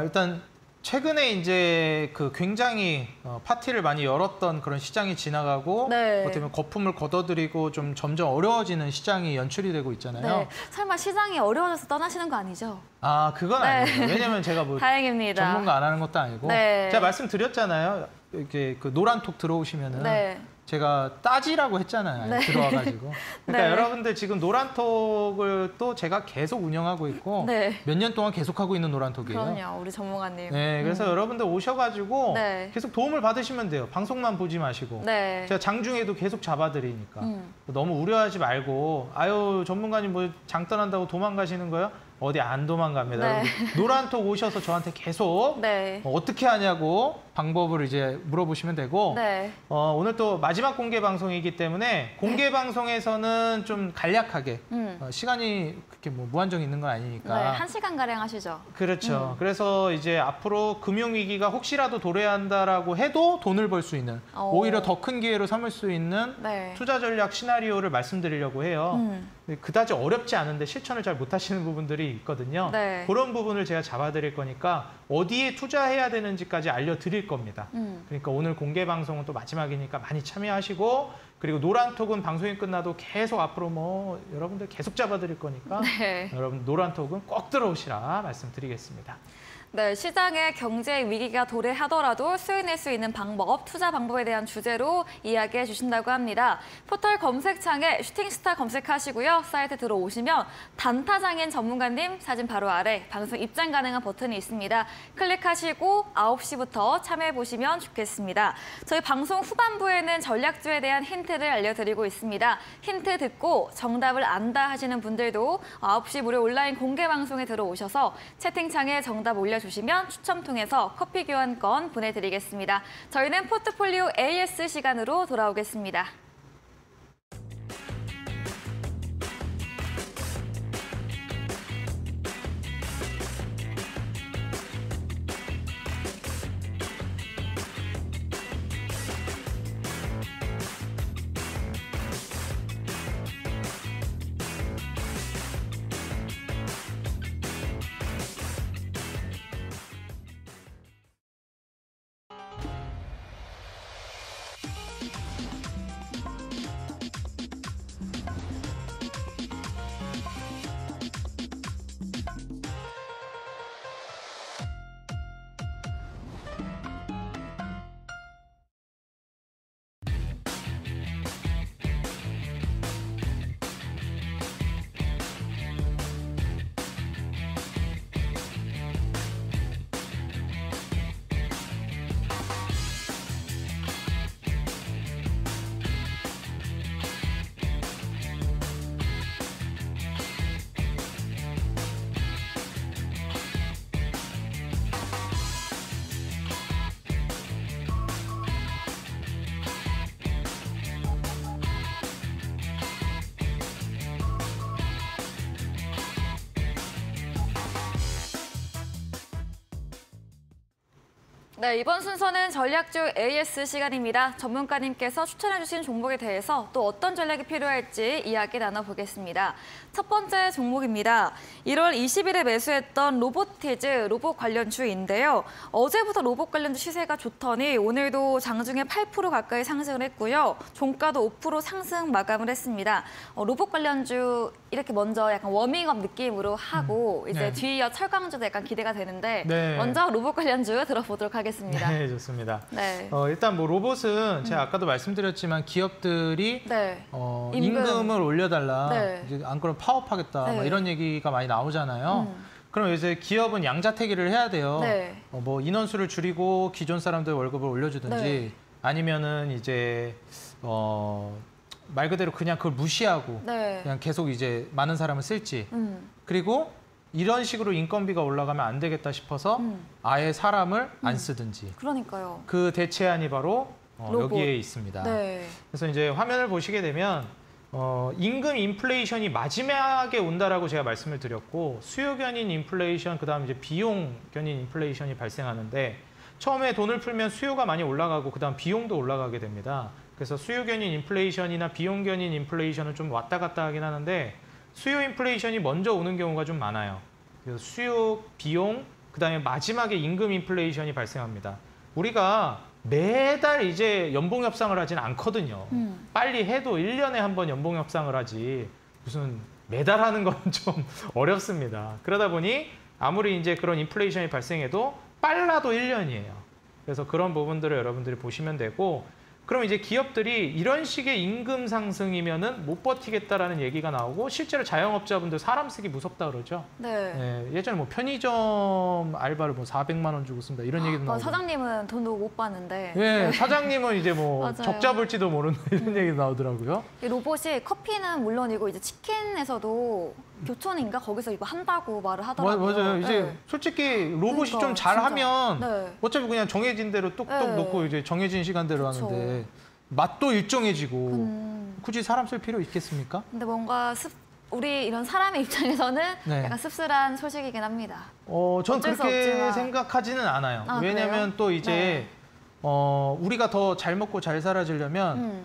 일단 최근에 이제 그 굉장히 파티를 많이 열었던 그런 시장이 지나가고 네. 어떻게 보면 거품을 걷어들이고 좀 점점 어려워지는 시장이 연출이 되고 있잖아요. 네, 설마 시장이 어려워져서 떠나시는 거 아니죠? 아, 그건 네. 아니에요. 왜냐면 제가 뭐 다행입니다. 전문가 안 하는 것도 아니고 네. 제가 말씀드렸잖아요. 이렇게 그 노란톡 들어오시면은 네. 제가 따지라고 했잖아요. 네. 들어와가지고. 그러니까 네. 여러분들 지금 노란톡을 또 제가 계속 운영하고 있고 네. 몇 년 동안 계속하고 있는 노란톡이에요. 그럼요, 우리 전문가님. 네, 그래서 여러분들 오셔가지고 네. 계속 도움을 받으시면 돼요. 방송만 보지 마시고. 네. 제가 장중에도 계속 잡아드리니까. 음. 너무 우려하지 말고 아유 전문가님 뭐 장 떠난다고 도망가시는 거요? 어디 안 도망갑니다. 네. 여러분, 노란톡 오셔서 저한테 계속 네. 어떻게 하냐고 방법을 이제 물어보시면 되고 네. 오늘 또 마지막 공개 방송이기 때문에 공개 방송에서는 좀 간략하게 시간이 그렇게 뭐 무한정 있는 건 아니니까 네, 1시간가량 하시죠. 그렇죠. 그래서 이제 앞으로 금융위기가 혹시라도 도래한다라고 해도 돈을 벌 수 있는 오히려 더 큰 기회로 삼을 수 있는 네. 투자 전략 시나리오를 말씀드리려고 해요. 그다지 어렵지 않은데 실천을 잘 못하시는 부분들이 있거든요. 네. 그런 부분을 제가 잡아드릴 거니까 어디에 투자해야 되는지까지 알려드릴 겁니다. 그러니까 오늘 공개 방송은 또 마지막이니까 많이 참여하시고 그리고 노란톡은 방송이 끝나도 계속 앞으로 뭐 여러분들 계속 잡아드릴 거니까 네. 여러분 노란톡은 꼭 들어오시라 말씀드리겠습니다. 네, 시장의 경제 위기가 도래하더라도 수익낼 수 있는 방법, 투자 방법에 대한 주제로 이야기해 주신다고 합니다. 포털 검색창에 슈팅스타 검색하시고요. 사이트 들어오시면 단타장인 전문가님 사진 바로 아래 방송 입장 가능한 버튼이 있습니다. 클릭하시고 9시부터 참여해 보시면 좋겠습니다. 저희 방송 후반부에는 전략주에 대한 힌트를 알려드리고 있습니다. 힌트 듣고 정답을 안다 하시는 분들도 9시 무료 온라인 공개 방송에 들어오셔서 채팅창에 정답 올려주시면 추첨 통해서 커피 교환권 보내드리겠습니다. 저희는 포트폴리오 AS 시간으로 돌아오겠습니다. 네, 이번 순서는 전략주 AS 시간입니다. 전문가님께서 추천해주신 종목에 대해서 또 어떤 전략이 필요할지 이야기 나눠보겠습니다. 첫 번째 종목입니다. 1월 20일에 매수했던 로보티즈 로봇 관련주인데요. 어제부터 로봇 관련주 시세가 좋더니 오늘도 장중에 8% 가까이 상승을 했고요. 종가도 5% 상승 마감을 했습니다. 로봇 관련주 이렇게 먼저 약간 워밍업 느낌으로 하고 이제 네. 뒤이어 철강주도 약간 기대가 되는데 네. 먼저 로봇 관련주 들어보도록 하겠습니다. 네, 좋습니다. 네. 일단 뭐 로봇은 제가 아까도 말씀드렸지만 기업들이 네. 임금을 올려달라, 네. 이제 안 그러면 파업하겠다, 네. 막 이런 얘기가 많이 나오잖아요. 그럼 이제 기업은 양자택일을 해야 돼요. 네. 뭐 인원수를 줄이고 기존 사람들 월급을 올려주든지 네. 아니면은 이제 말 그대로 그냥 그걸 무시하고 네. 그냥 계속 이제 많은 사람을 쓸지. 그리고 이런 식으로 인건비가 올라가면 안 되겠다 싶어서 아예 사람을 안 쓰든지. 그러니까요. 그 대체안이 바로 로봇. 여기에 있습니다. 네. 그래서 이제 화면을 보시게 되면 임금 인플레이션이 마지막에 온다라고 제가 말씀을 드렸고 수요 견인 인플레이션 그다음 이제 비용 견인 인플레이션이 발생하는데 처음에 돈을 풀면 수요가 많이 올라가고 그다음 비용도 올라가게 됩니다. 그래서 수요 견인 인플레이션이나 비용 견인 인플레이션은 좀 왔다 갔다 하긴 하는데 수요 인플레이션이 먼저 오는 경우가 좀 많아요. 그래서 수요, 비용, 그다음에 마지막에 임금 인플레이션이 발생합니다. 우리가 매달 이제 연봉 협상을 하진 않거든요. 빨리 해도 1년에 한 번 연봉 협상을 하지 무슨 매달 하는 건 좀 어렵습니다. 그러다 보니 아무리 이제 그런 인플레이션이 발생해도 빨라도 1년이에요. 그래서 그런 부분들을 여러분들이 보시면 되고 그럼 이제 기업들이 이런 식의 임금 상승이면은 못 버티겠다라는 얘기가 나오고 실제로 자영업자분들 사람 쓰기 무섭다 그러죠. 네. 예전에 뭐 편의점 알바를 뭐 400만 원 주고 쓴다 이런 얘기도 나오고. 사장님은 돈도 못 받는데. 예, 사장님은 이제 뭐 맞아요. 적잡을지도 모른다 이런 얘기 나오더라고요. 이 로봇이 커피는 물론이고 이제 치킨에서도 교촌인가 거기서 이거 한다고 말을 하더라고요. 맞아요. 이제 네. 솔직히 로봇이 그러니까, 좀 잘하면 진짜. 네. 어차피 그냥 정해진 대로 뚝뚝 네. 놓고 이제 정해진 시간대로 그쵸. 하는데 맛도 일정해지고 굳이 사람 쓸 필요 있겠습니까? 근데 뭔가 우리 이런 사람의 입장에서는 네. 약간 씁쓸한 소식이긴 합니다. 전 어쩔 수 그렇게 없지만. 생각하지는 않아요. 아, 왜냐하면 그래요? 또 이제 네. 우리가 더 잘 먹고 잘 살아지려면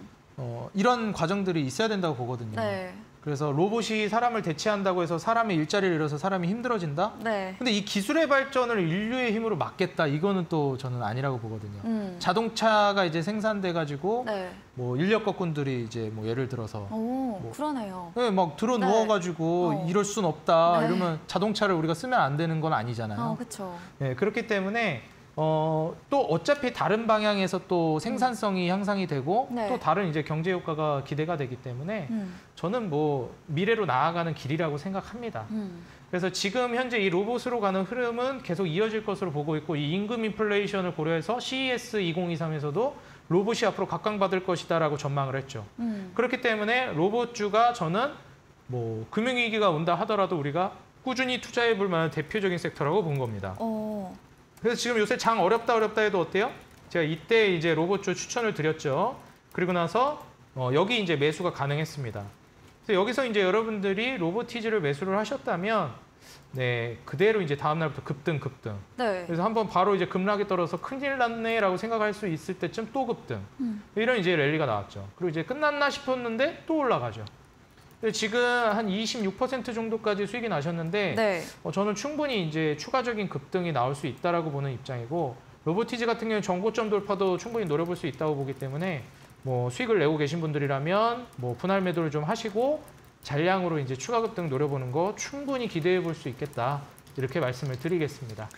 이런 과정들이 있어야 된다고 보거든요. 네. 그래서 로봇이 사람을 대체한다고 해서 사람의 일자리를 잃어서 사람이 힘들어진다? 네. 근데 이 기술의 발전을 인류의 힘으로 막겠다 이거는 또 저는 아니라고 보거든요. 자동차가 이제 생산돼 가지고 네. 뭐 인력 거꾼들이 이제 뭐 예를 들어서 오, 그러네요. 막 들어 네. 누워 가지고 이럴 순 없다 네. 이러면 자동차를 우리가 쓰면 안 되는 건 아니잖아요. 그렇죠. 네, 그렇기 때문에 또 어차피 다른 방향에서 또 생산성이 향상이 되고 네. 또 다른 이제 경제 효과가 기대가 되기 때문에 저는 뭐 미래로 나아가는 길이라고 생각합니다. 그래서 지금 현재 이 로봇으로 가는 흐름은 계속 이어질 것으로 보고 있고 이 임금 인플레이션을 고려해서 CES 2023에서도 로봇이 앞으로 각광받을 것이다라고 전망을 했죠. 그렇기 때문에 로봇주가 저는 뭐 금융위기가 온다 하더라도 우리가 꾸준히 투자해 볼 만한 대표적인 섹터라고 본 겁니다. 그래서 지금 요새 장 어렵다 해도 어때요? 제가 이때 이제 로봇주 추천을 드렸죠. 그리고 나서 여기 이제 매수가 가능했습니다. 그래서 여기서 이제 여러분들이 로보티즈를 매수를 하셨다면 네 그대로 이제 다음 날부터 급등. 네. 그래서 한번 바로 이제 급락이 떨어서 큰일 났네라고 생각할 수 있을 때쯤 또 급등. 이런 이제 랠리가 나왔죠. 그리고 이제 끝났나 싶었는데 또 올라가죠. 지금 한 26% 정도까지 수익이 나셨는데 네. 저는 충분히 이제 추가적인 급등이 나올 수 있다라고 보는 입장이고 로보티즈 같은 경우는 정고점 돌파도 충분히 노려볼 수 있다고 보기 때문에 뭐 수익을 내고 계신 분들이라면 뭐 분할 매도를 좀 하시고 잔량으로 이제 추가 급등 노려보는 거 충분히 기대해 볼 수 있겠다 이렇게 말씀을 드리겠습니다.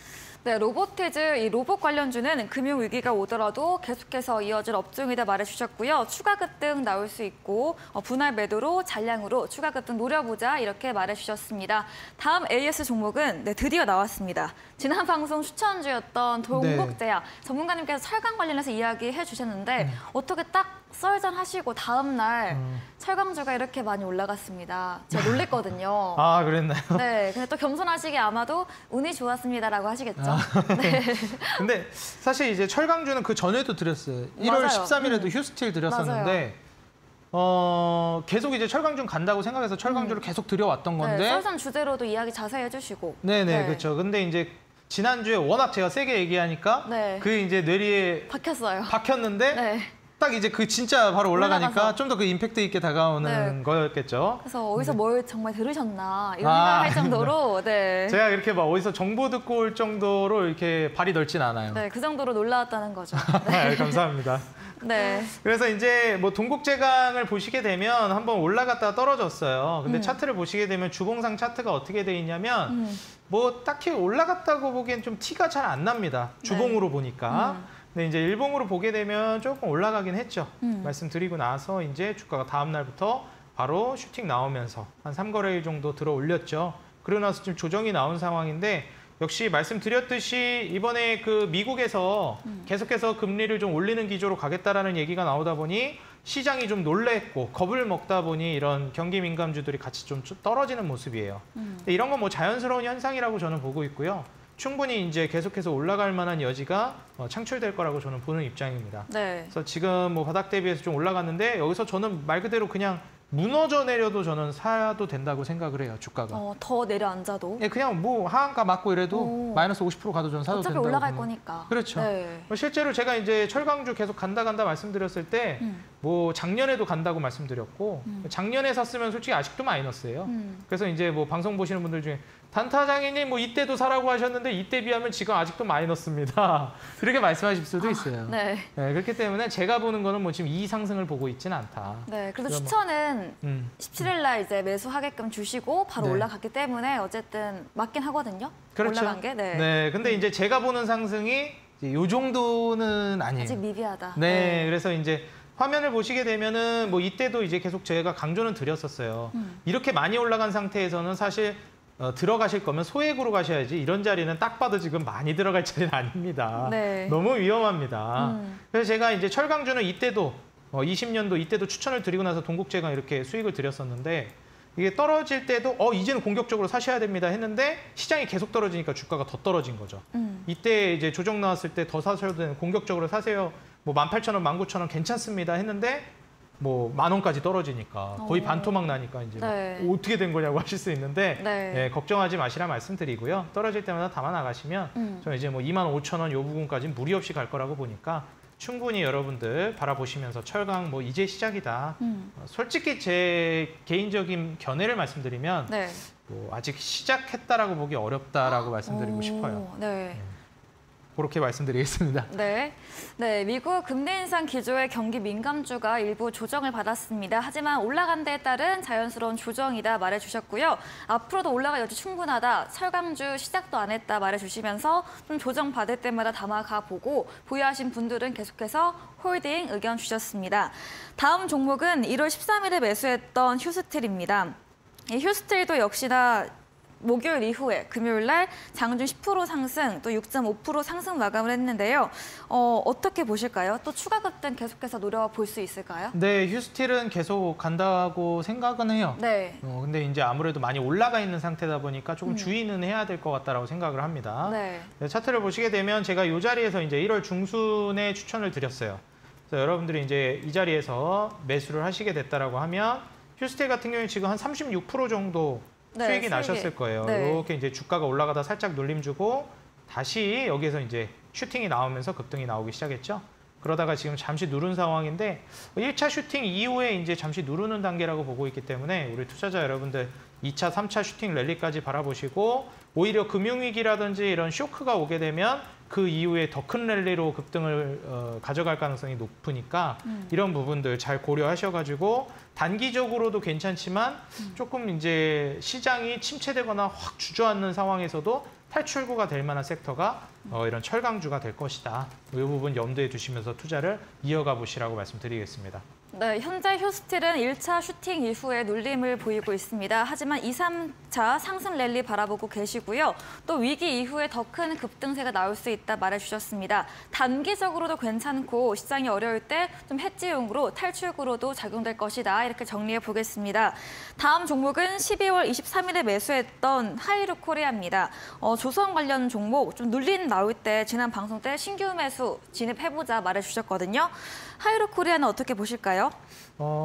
네, 로보티즈 이 로봇 관련주는 금융 위기가 오더라도 계속해서 이어질 업종이다 말해주셨고요. 추가 급등 나올 수 있고 분할 매도로 잔량으로 추가 급등 노려보자 이렇게 말해주셨습니다. 다음 AS 종목은 드디어 나왔습니다. 지난 방송 추천주였던 동국제약 전문가님께서 철강 관련해서 이야기해 주셨는데 어떻게 딱 썰전하시고 다음 날 철강주가 이렇게 많이 올라갔습니다. 제가 놀랬거든요. 아 그랬나요? 네, 근데 또 겸손하시게 아마도 운이 좋았습니다라고 하시겠죠. 네. 근데 사실 이제 철강주는 그 전에도 드렸어요. 1월 맞아요. 13일에도 휴스틸 드렸었는데 계속 이제 철강주 간다고 생각해서 철강주를 계속 드려왔던 건데 네, 썰전 주제로도 이야기 자세히 해주시고. 네네 그렇죠. 근데 이제 지난주에 워낙 제가 세게 얘기하니까 네. 그게 이제 뇌리에 박혔어요. 박혔는데 네. 딱 이제 그 진짜 바로 올라가니까 올라가서. 좀 더 그 임팩트 있게 다가오는 네. 거였겠죠. 그래서 어디서 뭘 정말 들으셨나 이런 아, 생각할 정도로 네. 제가 이렇게 막 어디서 정보 듣고 올 정도로 이렇게 발이 넓진 않아요. 네, 그 정도로 놀라웠다는 거죠. 감사합니다. 네. 그래서 이제 뭐 동국제강을 보시게 되면 한번 올라갔다가 떨어졌어요. 근데 차트를 보시게 되면 주봉상 차트가 어떻게 돼 있냐면 뭐 딱히 올라갔다고 보기엔 좀 티가 잘 안 납니다. 주봉으로 보니까. 근데 이제 일봉으로 보게 되면 조금 올라가긴 했죠. 말씀드리고 나서 이제 주가가 다음 날부터 바로 슈팅 나오면서 한 3거래일 정도 들어 올렸죠. 그러고 나서 지금 조정이 나온 상황인데 역시 말씀드렸듯이 이번에 그 미국에서 계속해서 금리를 좀 올리는 기조로 가겠다라는 얘기가 나오다 보니 시장이 좀 놀랬고 겁을 먹다 보니 이런 경기 민감주들이 같이 좀 떨어지는 모습이에요. 근데 이런 건 뭐 자연스러운 현상이라고 저는 보고 있고요. 충분히 이제 계속해서 올라갈 만한 여지가 창출될 거라고 저는 보는 입장입니다. 네. 그래서 지금 뭐 바닥 대비해서 좀 올라갔는데 여기서 저는 말 그대로 그냥 무너져 내려도 저는 사도 된다고 생각을 해요, 주가가. 더 내려앉아도. 예, 그냥 뭐 하한가 맞고 이래도 오. 마이너스 50% 가도 저는 사도 어차피 된다고 올라갈 보는. 거니까. 그렇죠. 네. 실제로 제가 이제 철강주 계속 간다 말씀드렸을 때 뭐 작년에도 간다고 말씀드렸고 작년에 샀으면 솔직히 아직도 마이너스예요. 그래서 이제 뭐 방송 보시는 분들 중에 단타장이님 뭐 이때도 사라고 하셨는데 이때 비하면 지금 아직도 마이너스입니다. 이렇게 말씀하실 수도 있어요. 네. 네, 그렇기 때문에 제가 보는 거는 뭐 지금 이 상승을 보고 있지는 않다. 네. 그래도 그럼 추천은 17일 날 이제 매수하게끔 주시고 바로 네. 올라갔기 때문에 어쨌든 맞긴 하거든요. 그렇죠. 올라간 게. 네. 네, 근데 이제 제가 보는 상승이 이제 요 정도는 아니에요. 아직 미비하다. 네, 그래서 이제 화면을 보시게 되면은 뭐 이때도 이제 계속 제가 강조는 드렸었어요. 이렇게 많이 올라간 상태에서는 사실 들어가실 거면 소액으로 가셔야지 이런 자리는 딱 봐도 지금 많이 들어갈 자리는 아닙니다. 네. 너무 위험합니다. 그래서 제가 이제 철강주는 이때도 20년도 이때도 추천을 드리고 나서 동국제강 이렇게 수익을 드렸었는데 이게 떨어질 때도 이제는 공격적으로 사셔야 됩니다 했는데 시장이 계속 떨어지니까 주가가 더 떨어진 거죠. 이때 이제 조정 나왔을 때 더 사셔도 되는 공격적으로 사세요. 뭐 18,000원, 19,000원 괜찮습니다 했는데 뭐 10,000원까지 떨어지니까 거의 반토막 나니까 이제 네. 어떻게 된 거냐고 하실 수 있는데 네. 네, 걱정하지 마시라 말씀드리고요. 떨어질 때마다 담아 나가시면 저는 이제 뭐 25,000원 요 부분까지 무리 없이 갈 거라고 보니까 충분히 여러분들 바라보시면서 철강 뭐 이제 시작이다. 솔직히 제 개인적인 견해를 말씀드리면 네. 뭐 아직 시작했다라고 보기 어렵다라고 말씀드리고 싶어요. 네. 그렇게 말씀드리겠습니다. 네. 네, 미국 금리 인상 기조의 경기 민감주가 일부 조정을 받았습니다. 하지만 올라간 데에 따른 자연스러운 조정이다 말해주셨고요. 앞으로도 올라갈 여지 충분하다. 철강주 시작도 안 했다 말해주시면서 좀 조정 받을 때마다 담아가 보고 보유하신 분들은 계속해서 홀딩 의견 주셨습니다. 다음 종목은 1월 13일에 매수했던 휴스틸입니다. 이 휴스틸도 역시나 목요일 이후에 금요일 날 장중 10% 상승, 또 6.5% 상승 마감을 했는데요. 어떻게 보실까요? 또 추가 급등 계속해서 노려볼 수 있을까요? 네, 휴스틸은 계속 간다고 생각은 해요. 네. 근데 이제 아무래도 많이 올라가 있는 상태다 보니까 조금 주의는 해야 될 것 같다라고 생각을 합니다. 네. 네, 차트를 보시게 되면 제가 이 자리에서 이제 1월 중순에 추천을 드렸어요. 그래서 여러분들이 이제 이 자리에서 매수를 하시게 됐다라고 하면 휴스틸 같은 경우에 지금 한 36% 정도 네, 수익이 나셨을 거예요. 네. 이렇게 이제 주가가 올라가다 살짝 눌림 주고 다시 여기에서 이제 슈팅이 나오면서 급등이 나오기 시작했죠. 그러다가 지금 잠시 누른 상황인데 1차 슈팅 이후에 이제 잠시 누르는 단계라고 보고 있기 때문에 우리 투자자 여러분들 2차, 3차 슈팅 랠리까지 바라보시고 오히려 금융위기라든지 이런 쇼크가 오게 되면 그 이후에 더 큰 랠리로 급등을 가져갈 가능성이 높으니까 이런 부분들 잘 고려하셔가지고 단기적으로도 괜찮지만 조금 이제 시장이 침체되거나 확 주저앉는 상황에서도 탈출구가 될 만한 섹터가 이런 철강주가 될 것이다. 이 부분 염두에 두시면서 투자를 이어가 보시라고 말씀드리겠습니다. 네, 현재 휴스틸은 1차 슈팅 이후에 눌림을 보이고 있습니다. 하지만 2, 3차 상승 랠리 바라보고 계시고요. 또 위기 이후에 더 큰 급등세가 나올 수 있다 말해주셨습니다. 단기적으로도 괜찮고 시장이 어려울 때 좀 해지용으로 탈출구로도 작용될 것이다. 이렇게 정리해 보겠습니다. 다음 종목은 12월 23일에 매수했던 하이루코리아입니다. 조선 관련 종목 좀 눌림 나올 때 지난 방송 때 신규 매수 진입해보자 말해주셨거든요. 하이루코리아는 어떻게 보실까요?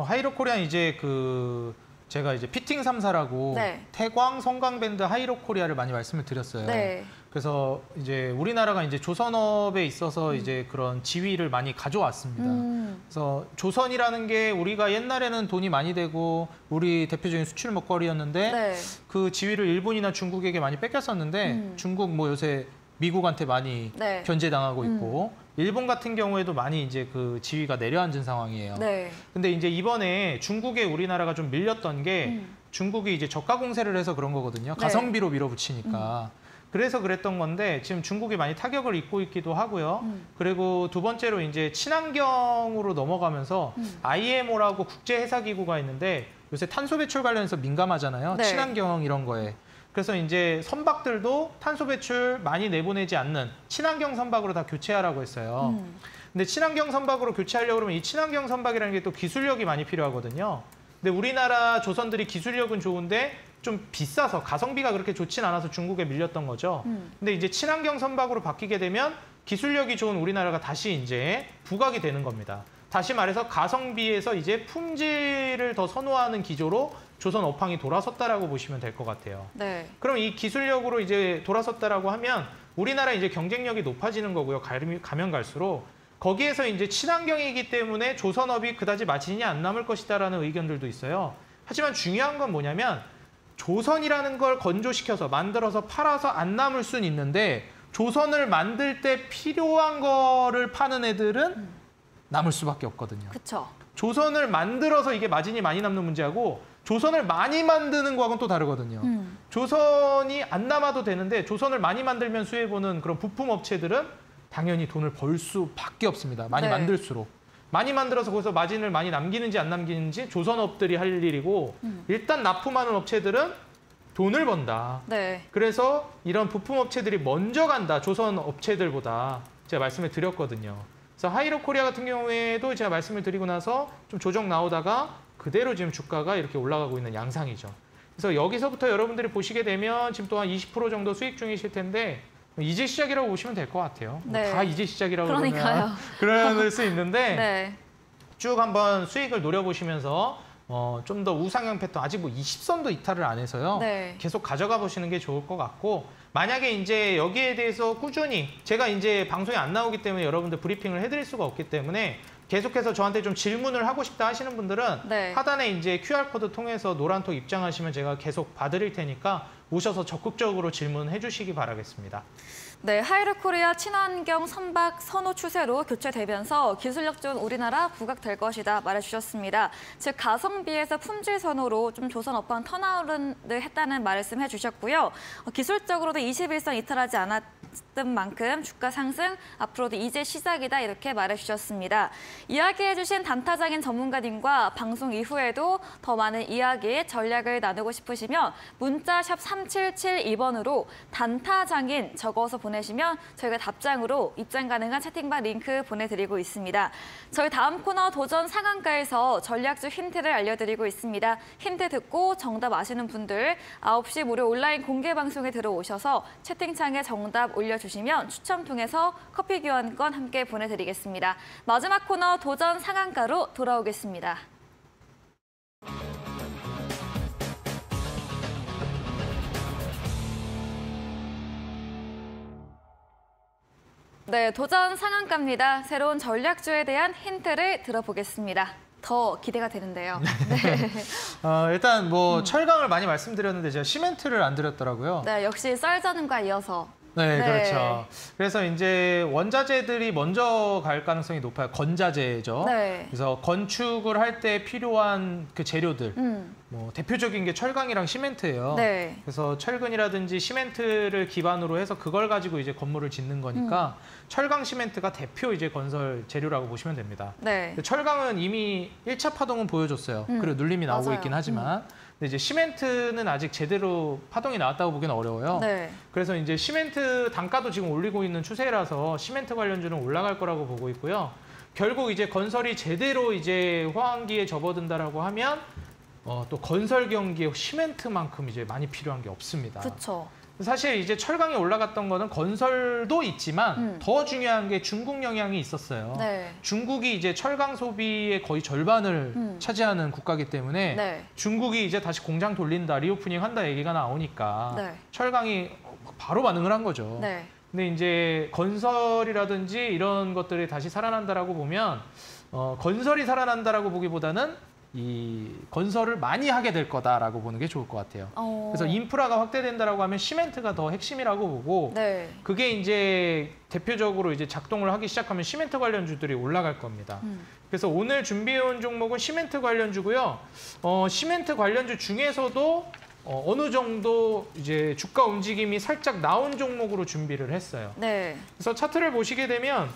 하이루코리아 이제 그 제가 이제 피팅 3사라고 네. 태광, 성광밴드, 하이로코리아를 많이 말씀을 드렸어요. 네. 그래서 이제 우리나라가 이제 조선업에 있어서 이제 그런 지위를 많이 가져왔습니다. 그래서 조선이라는 게 우리가 옛날에는 돈이 많이 되고 우리 대표적인 수출 먹거리였는데 네. 그 지위를 일본이나 중국에게 많이 뺏겼었는데 중국 뭐 요새 미국한테 많이 네. 견제당하고 있고 일본 같은 경우에도 많이 이제 그 지위가 내려앉은 상황이에요. 네. 근데 이제 이번에 중국에 우리나라가 좀 밀렸던 게 중국이 이제 저가 공세를 해서 그런 거거든요. 네. 가성비로 밀어붙이니까. 그래서 그랬던 건데 지금 중국이 많이 타격을 입고 있기도 하고요. 그리고 두 번째로 이제 친환경으로 넘어가면서 IMO라고 국제회사기구가 있는데 요새 탄소 배출 관련해서 민감하잖아요. 네. 친환경 이런 거에. 그래서 이제 선박들도 탄소 배출 많이 내보내지 않는 친환경 선박으로 다 교체하라고 했어요. 근데 친환경 선박으로 교체하려고 그러면 이 친환경 선박이라는 게 또 기술력이 많이 필요하거든요. 근데 우리나라 조선들이 기술력은 좋은데 좀 비싸서 가성비가 그렇게 좋진 않아서 중국에 밀렸던 거죠. 근데 이제 친환경 선박으로 바뀌게 되면 기술력이 좋은 우리나라가 다시 이제 부각이 되는 겁니다. 다시 말해서 가성비에서 이제 품질을 더 선호하는 기조로 조선 업황이 돌아섰다라고 보시면 될 것 같아요. 네. 그럼 이 기술력으로 이제 돌아섰다라고 하면 우리나라 이제 경쟁력이 높아지는 거고요. 가면 갈수록 거기에서 이제 친환경이기 때문에 조선업이 그다지 마진이 안 남을 것이다라는 의견들도 있어요. 하지만 중요한 건 뭐냐면 조선이라는 걸 건조시켜서 만들어서 팔아서 안 남을 수는 있는데 조선을 만들 때 필요한 거를 파는 애들은 남을 수밖에 없거든요. 그렇죠. 조선을 만들어서 이게 마진이 많이 남는 문제하고 조선을 많이 만드는 거하고는 또 다르거든요. 조선이 안 남아도 되는데 조선을 많이 만들면 수혜보는 그런 부품 업체들은 당연히 돈을 벌 수밖에 없습니다. 많이 네. 만들수록. 많이 만들어서 거기서 마진을 많이 남기는지 안 남기는지 조선업들이 할 일이고 일단 납품하는 업체들은 돈을 번다. 네. 그래서 이런 부품 업체들이 먼저 간다. 조선 업체들보다 제가 말씀을 드렸거든요. 그래서 하이로코리아 같은 경우에도 제가 말씀을 드리고 나서 좀 조정 나오다가 그대로 지금 주가가 이렇게 올라가고 있는 양상이죠. 그래서 여기서부터 여러분들이 보시게 되면 지금 또한 20% 정도 수익 중이실 텐데 이제 시작이라고 보시면 될 것 같아요. 네. 다 이제 시작이라고 그러니까요. 그럴 수 있는데 네. 쭉 한번 수익을 노려보시면서 좀 더 우상향 패턴 아직 뭐 20선도 이탈을 안 해서요. 네. 계속 가져가 보시는 게 좋을 것 같고 만약에 이제 여기에 대해서 꾸준히 제가 이제 방송에 안 나오기 때문에 여러분들 브리핑을 해드릴 수가 없기 때문에 계속해서 저한테 좀 질문을 하고 싶다 하시는 분들은 네. 하단에 이제 QR코드 통해서 노란톡 입장하시면 제가 계속 봐드릴 테니까 오셔서 적극적으로 질문해 주시기 바라겠습니다. 네, 하이르코리아 친환경 선박 선호 추세로 교체되면서 기술력 좋은 우리나라 부각될 것이다 말해주셨습니다. 즉 가성비에서 품질 선호로 좀 조선 업황 턴아웃을 했다는 말씀해 주셨고요. 기술적으로도 21선 이탈하지 않았던 만큼 주가 상승 앞으로도 이제 시작이다 이렇게 말해주셨습니다. 이야기해 주신 단타장인 전문가님과 방송 이후에도 더 많은 이야기, 전략을 나누고 싶으시면 문자 샵 3772번으로 단타장인 적어서 보내시면 저희가 답장으로 입장 가능한 채팅방 링크 보내드리고 있습니다. 저희 다음 코너 도전 상한가에서 전략적 힌트를 알려드리고 있습니다. 힌트 듣고 정답 아시는 분들 9시 무료 온라인 공개 방송에 들어오셔서 채팅창에 정답 올려주시면 추첨 통해서 커피 교환권 함께 보내드리겠습니다. 마지막 코너 도전 상한가로 돌아오겠습니다. 네, 도전 상한가입니다. 새로운 전략주에 대한 힌트를 들어보겠습니다. 더 기대가 되는데요. 네. 일단 뭐 철강을 많이 말씀드렸는데 제가 시멘트를 안 드렸더라고요. 네, 역시 썰전과 이어서. 네, 네. 그렇죠. 그래서 이제 원자재들이 먼저 갈 가능성이 높아요. 건자재죠. 네. 그래서 건축을 할 때 필요한 그 재료들, 뭐 대표적인 게 철강이랑 시멘트예요. 네. 그래서 철근이라든지 시멘트를 기반으로 해서 그걸 가지고 이제 건물을 짓는 거니까 철강 시멘트가 대표 이제 건설 재료라고 보시면 됩니다. 네. 철강은 이미 1차 파동은 보여줬어요. 그리고 눌림이 나오고 맞아요. 있긴 하지만. 근데 이제 시멘트는 아직 제대로 파동이 나왔다고 보기는 어려워요. 네. 그래서 이제 시멘트 단가도 지금 올리고 있는 추세라서 시멘트 관련주는 올라갈 거라고 보고 있고요. 결국 이제 건설이 제대로 이제 호황기에 접어든다라고 하면 또 건설 경기에 시멘트만큼 이제 많이 필요한 게 없습니다. 그렇죠. 사실 이제 철강이 올라갔던 거는 건설도 있지만 더 중요한 게 중국 영향이 있었어요. 네. 중국이 이제 철강 소비의 거의 절반을 차지하는 국가이기 때문에 네. 중국이 이제 다시 공장 돌린다, 리오프닝 한다 얘기가 나오니까 네. 철강이 바로 반응을 한 거죠. 네. 근데 이제 건설이라든지 이런 것들이 다시 살아난다라고 보면 건설이 살아난다라고 보기보다는 이 건설을 많이 하게 될 거다라고 보는 게 좋을 것 같아요. 그래서 인프라가 확대된다라고 하면 시멘트가 더 핵심이라고 보고 네. 그게 이제 대표적으로 이제 작동을 하기 시작하면 시멘트 관련주들이 올라갈 겁니다. 그래서 오늘 준비해온 종목은 시멘트 관련주고요. 시멘트 관련주 중에서도 어느 정도 이제 주가 움직임이 살짝 나온 종목으로 준비를 했어요. 네. 그래서 차트를 보시게 되면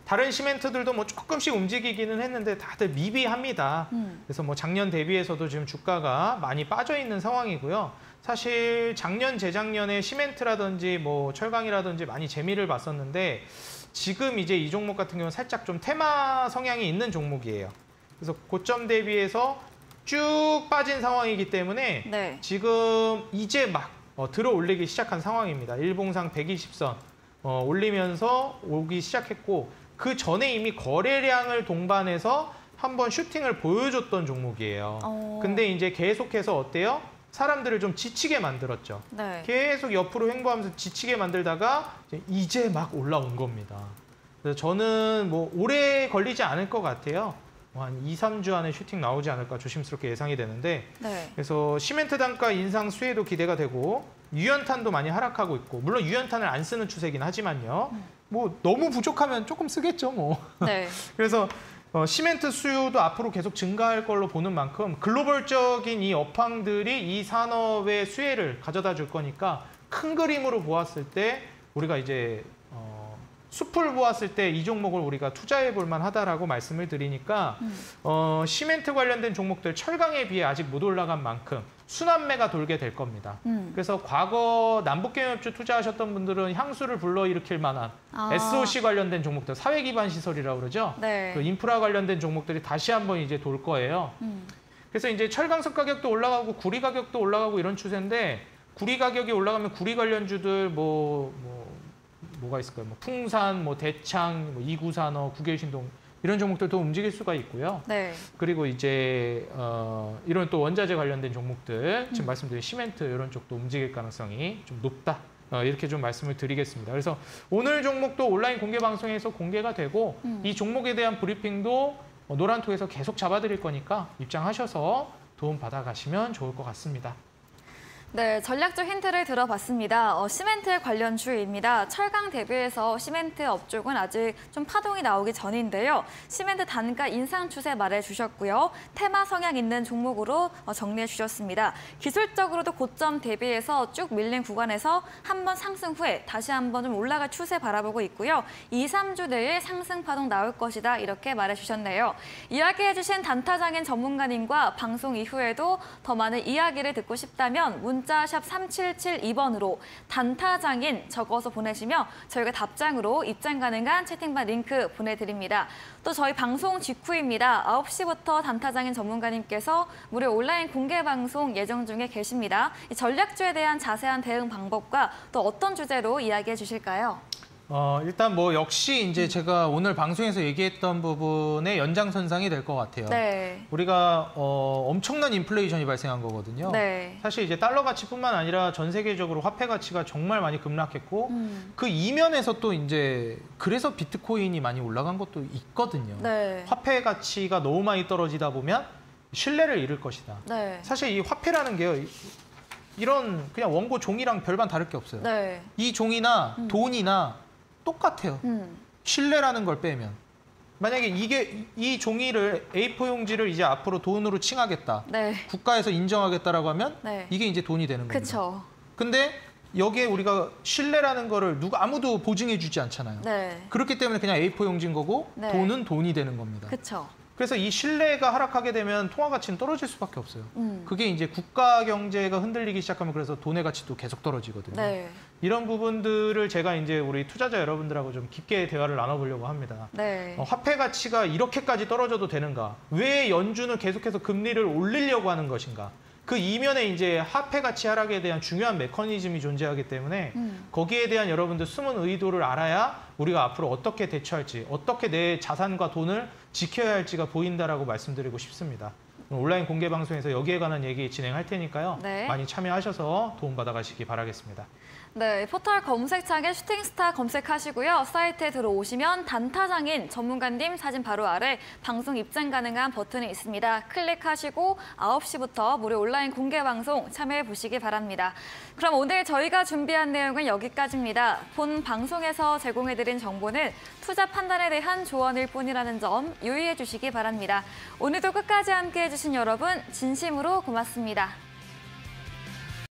다른 시멘트들도 뭐 조금씩 움직이기는 했는데 다들 미비합니다. 그래서 뭐 작년 대비해서도 지금 주가가 많이 빠져 있는 상황이고요. 사실 작년, 재작년에 시멘트라든지 뭐 철강이라든지 많이 재미를 봤었는데 지금 이제 이 종목 같은 경우는 살짝 좀 테마 성향이 있는 종목이에요. 그래서 고점 대비해서 쭉 빠진 상황이기 때문에 네. 지금 이제 막 들어 올리기 시작한 상황입니다. 일봉상 120선 올리면서 오기 시작했고 그 전에 이미 거래량을 동반해서 한번 슈팅을 보여줬던 종목이에요. 근데 이제 계속해서 어때요? 사람들을 좀 지치게 만들었죠. 네. 계속 옆으로 횡보하면서 지치게 만들다가 이제 막 올라온 겁니다. 그래서 저는 뭐 오래 걸리지 않을 것 같아요. 한 2, 3주 안에 슈팅 나오지 않을까 조심스럽게 예상이 되는데 네. 그래서 시멘트 단가 인상 수혜도 기대가 되고 유연탄도 많이 하락하고 있고 물론 유연탄을 안 쓰는 추세긴 하지만요. 뭐 너무 부족하면 조금 쓰겠죠 뭐. 네. 그래서 시멘트 수요도 앞으로 계속 증가할 걸로 보는 만큼 글로벌적인 이 업황들이 이 산업의 수혜를 가져다 줄 거니까 큰 그림으로 보았을 때 우리가 이제 숲을 보았을 때 이 종목을 우리가 투자해 볼 만하다라고 말씀을 드리니까 시멘트 관련된 종목들 철강에 비해 아직 못 올라간 만큼 순환매가 돌게 될 겁니다. 그래서 과거 남북경협주 투자하셨던 분들은 향수를 불러일으킬 만한 SOC 관련된 종목들, 사회 기반 시설이라고 그러죠. 네. 그 인프라 관련된 종목들이 다시 한번 이제 돌 거예요. 그래서 이제 철강석 가격도 올라가고 구리 가격도 올라가고 이런 추세인데 구리 가격이 올라가면 구리 관련주들 뭐가 있을까요? 뭐 풍산, 뭐 대창, 뭐 이구산업, 구결신동 이런 종목들도 움직일 수가 있고요. 네. 그리고 이제 이런 또 원자재 관련된 종목들, 지금 말씀드린 시멘트 이런 쪽도 움직일 가능성이 좀 높다. 이렇게 좀 말씀을 드리겠습니다. 그래서 오늘 종목도 온라인 공개 방송에서 공개가 되고 이 종목에 대한 브리핑도 노란톡에서 계속 잡아드릴 거니까 입장하셔서 도움 받아가시면 좋을 것 같습니다. 네, 전략적 힌트를 들어봤습니다. 시멘트 관련주입니다. 철강 대비해서 시멘트 업종은 아직 좀 파동이 나오기 전인데요. 시멘트 단가 인상 추세 말해주셨고요. 테마 성향 있는 종목으로 정리해 주셨습니다. 기술적으로도 고점 대비해서 쭉 밀린 구간에서 한번 상승 후에 다시 한번 좀 올라갈 추세 바라보고 있고요. 2, 3주 내에 상승 파동 나올 것이다 이렇게 말해주셨네요. 이야기해 주신 단타장인 전문가님과 방송 이후에도 더 많은 이야기를 듣고 싶다면 문자 샵 3772번으로 단타장인 적어서 보내시면 저희가 답장으로 입장 가능한 채팅방 링크 보내드립니다. 또 저희 방송 직후입니다. 9시부터 단타장인 전문가님께서 무료 온라인 공개 방송 예정 중에 계십니다. 이 전략주에 대한 자세한 대응 방법과 또 어떤 주제로 이야기해 주실까요? 일단 뭐 역시 이제 제가 오늘 방송에서 얘기했던 부분의 연장선상이 될 것 같아요. 네. 우리가 엄청난 인플레이션이 발생한 거거든요. 네. 사실 이제 달러 가치뿐만 아니라 전 세계적으로 화폐 가치가 정말 많이 급락했고 그 이면에서 또 이제 그래서 비트코인이 많이 올라간 것도 있거든요. 네. 화폐 가치가 너무 많이 떨어지다 보면 신뢰를 잃을 것이다. 네. 사실 이 화폐라는 게요. 이런 그냥 원고 종이랑 별반 다를 게 없어요. 네. 이 종이나 돈이나 똑같아요. 신뢰라는 걸 빼면. 만약에 이 종이를 A4 용지를 이제 앞으로 돈으로 칭하겠다. 네. 국가에서 인정하겠다라고 하면 네. 이게 이제 돈이 되는 겁니다. 그렇죠. 근데 여기에 우리가 신뢰라는 거를 아무도 보증해 주지 않잖아요. 네. 그렇기 때문에 그냥 A4 용지인 거고 네. 돈은 돈이 되는 겁니다. 그렇죠. 그래서 이 신뢰가 하락하게 되면 통화 가치는 떨어질 수밖에 없어요. 그게 이제 국가 경제가 흔들리기 시작하면 그래서 돈의 가치도 계속 떨어지거든요. 네. 이런 부분들을 제가 이제 우리 투자자 여러분들하고 좀 깊게 대화를 나눠보려고 합니다. 네. 화폐 가치가 이렇게까지 떨어져도 되는가? 왜 연준은 계속해서 금리를 올리려고 하는 것인가? 그 이면에 이제 화폐 가치 하락에 대한 중요한 메커니즘이 존재하기 때문에 거기에 대한 여러분들 숨은 의도를 알아야 우리가 앞으로 어떻게 대처할지, 어떻게 내 자산과 돈을 지켜야 할지가 보인다라고 말씀드리고 싶습니다. 온라인 공개 방송에서 여기에 관한 얘기 진행할 테니까요. 네. 많이 참여하셔서 도움 받아가시기 바라겠습니다. 네, 포털 검색창에 슈팅스타 검색하시고요. 사이트에 들어오시면 단타장인 전문가님 사진 바로 아래 방송 입장 가능한 버튼이 있습니다. 클릭하시고 9시부터 무료 온라인 공개 방송 참여해 보시기 바랍니다. 그럼 오늘 저희가 준비한 내용은 여기까지입니다. 본 방송에서 제공해드린 정보는 투자 판단에 대한 조언일 뿐이라는 점 유의해 주시기 바랍니다. 오늘도 끝까지 함께해 주신 여러분 진심으로 고맙습니다.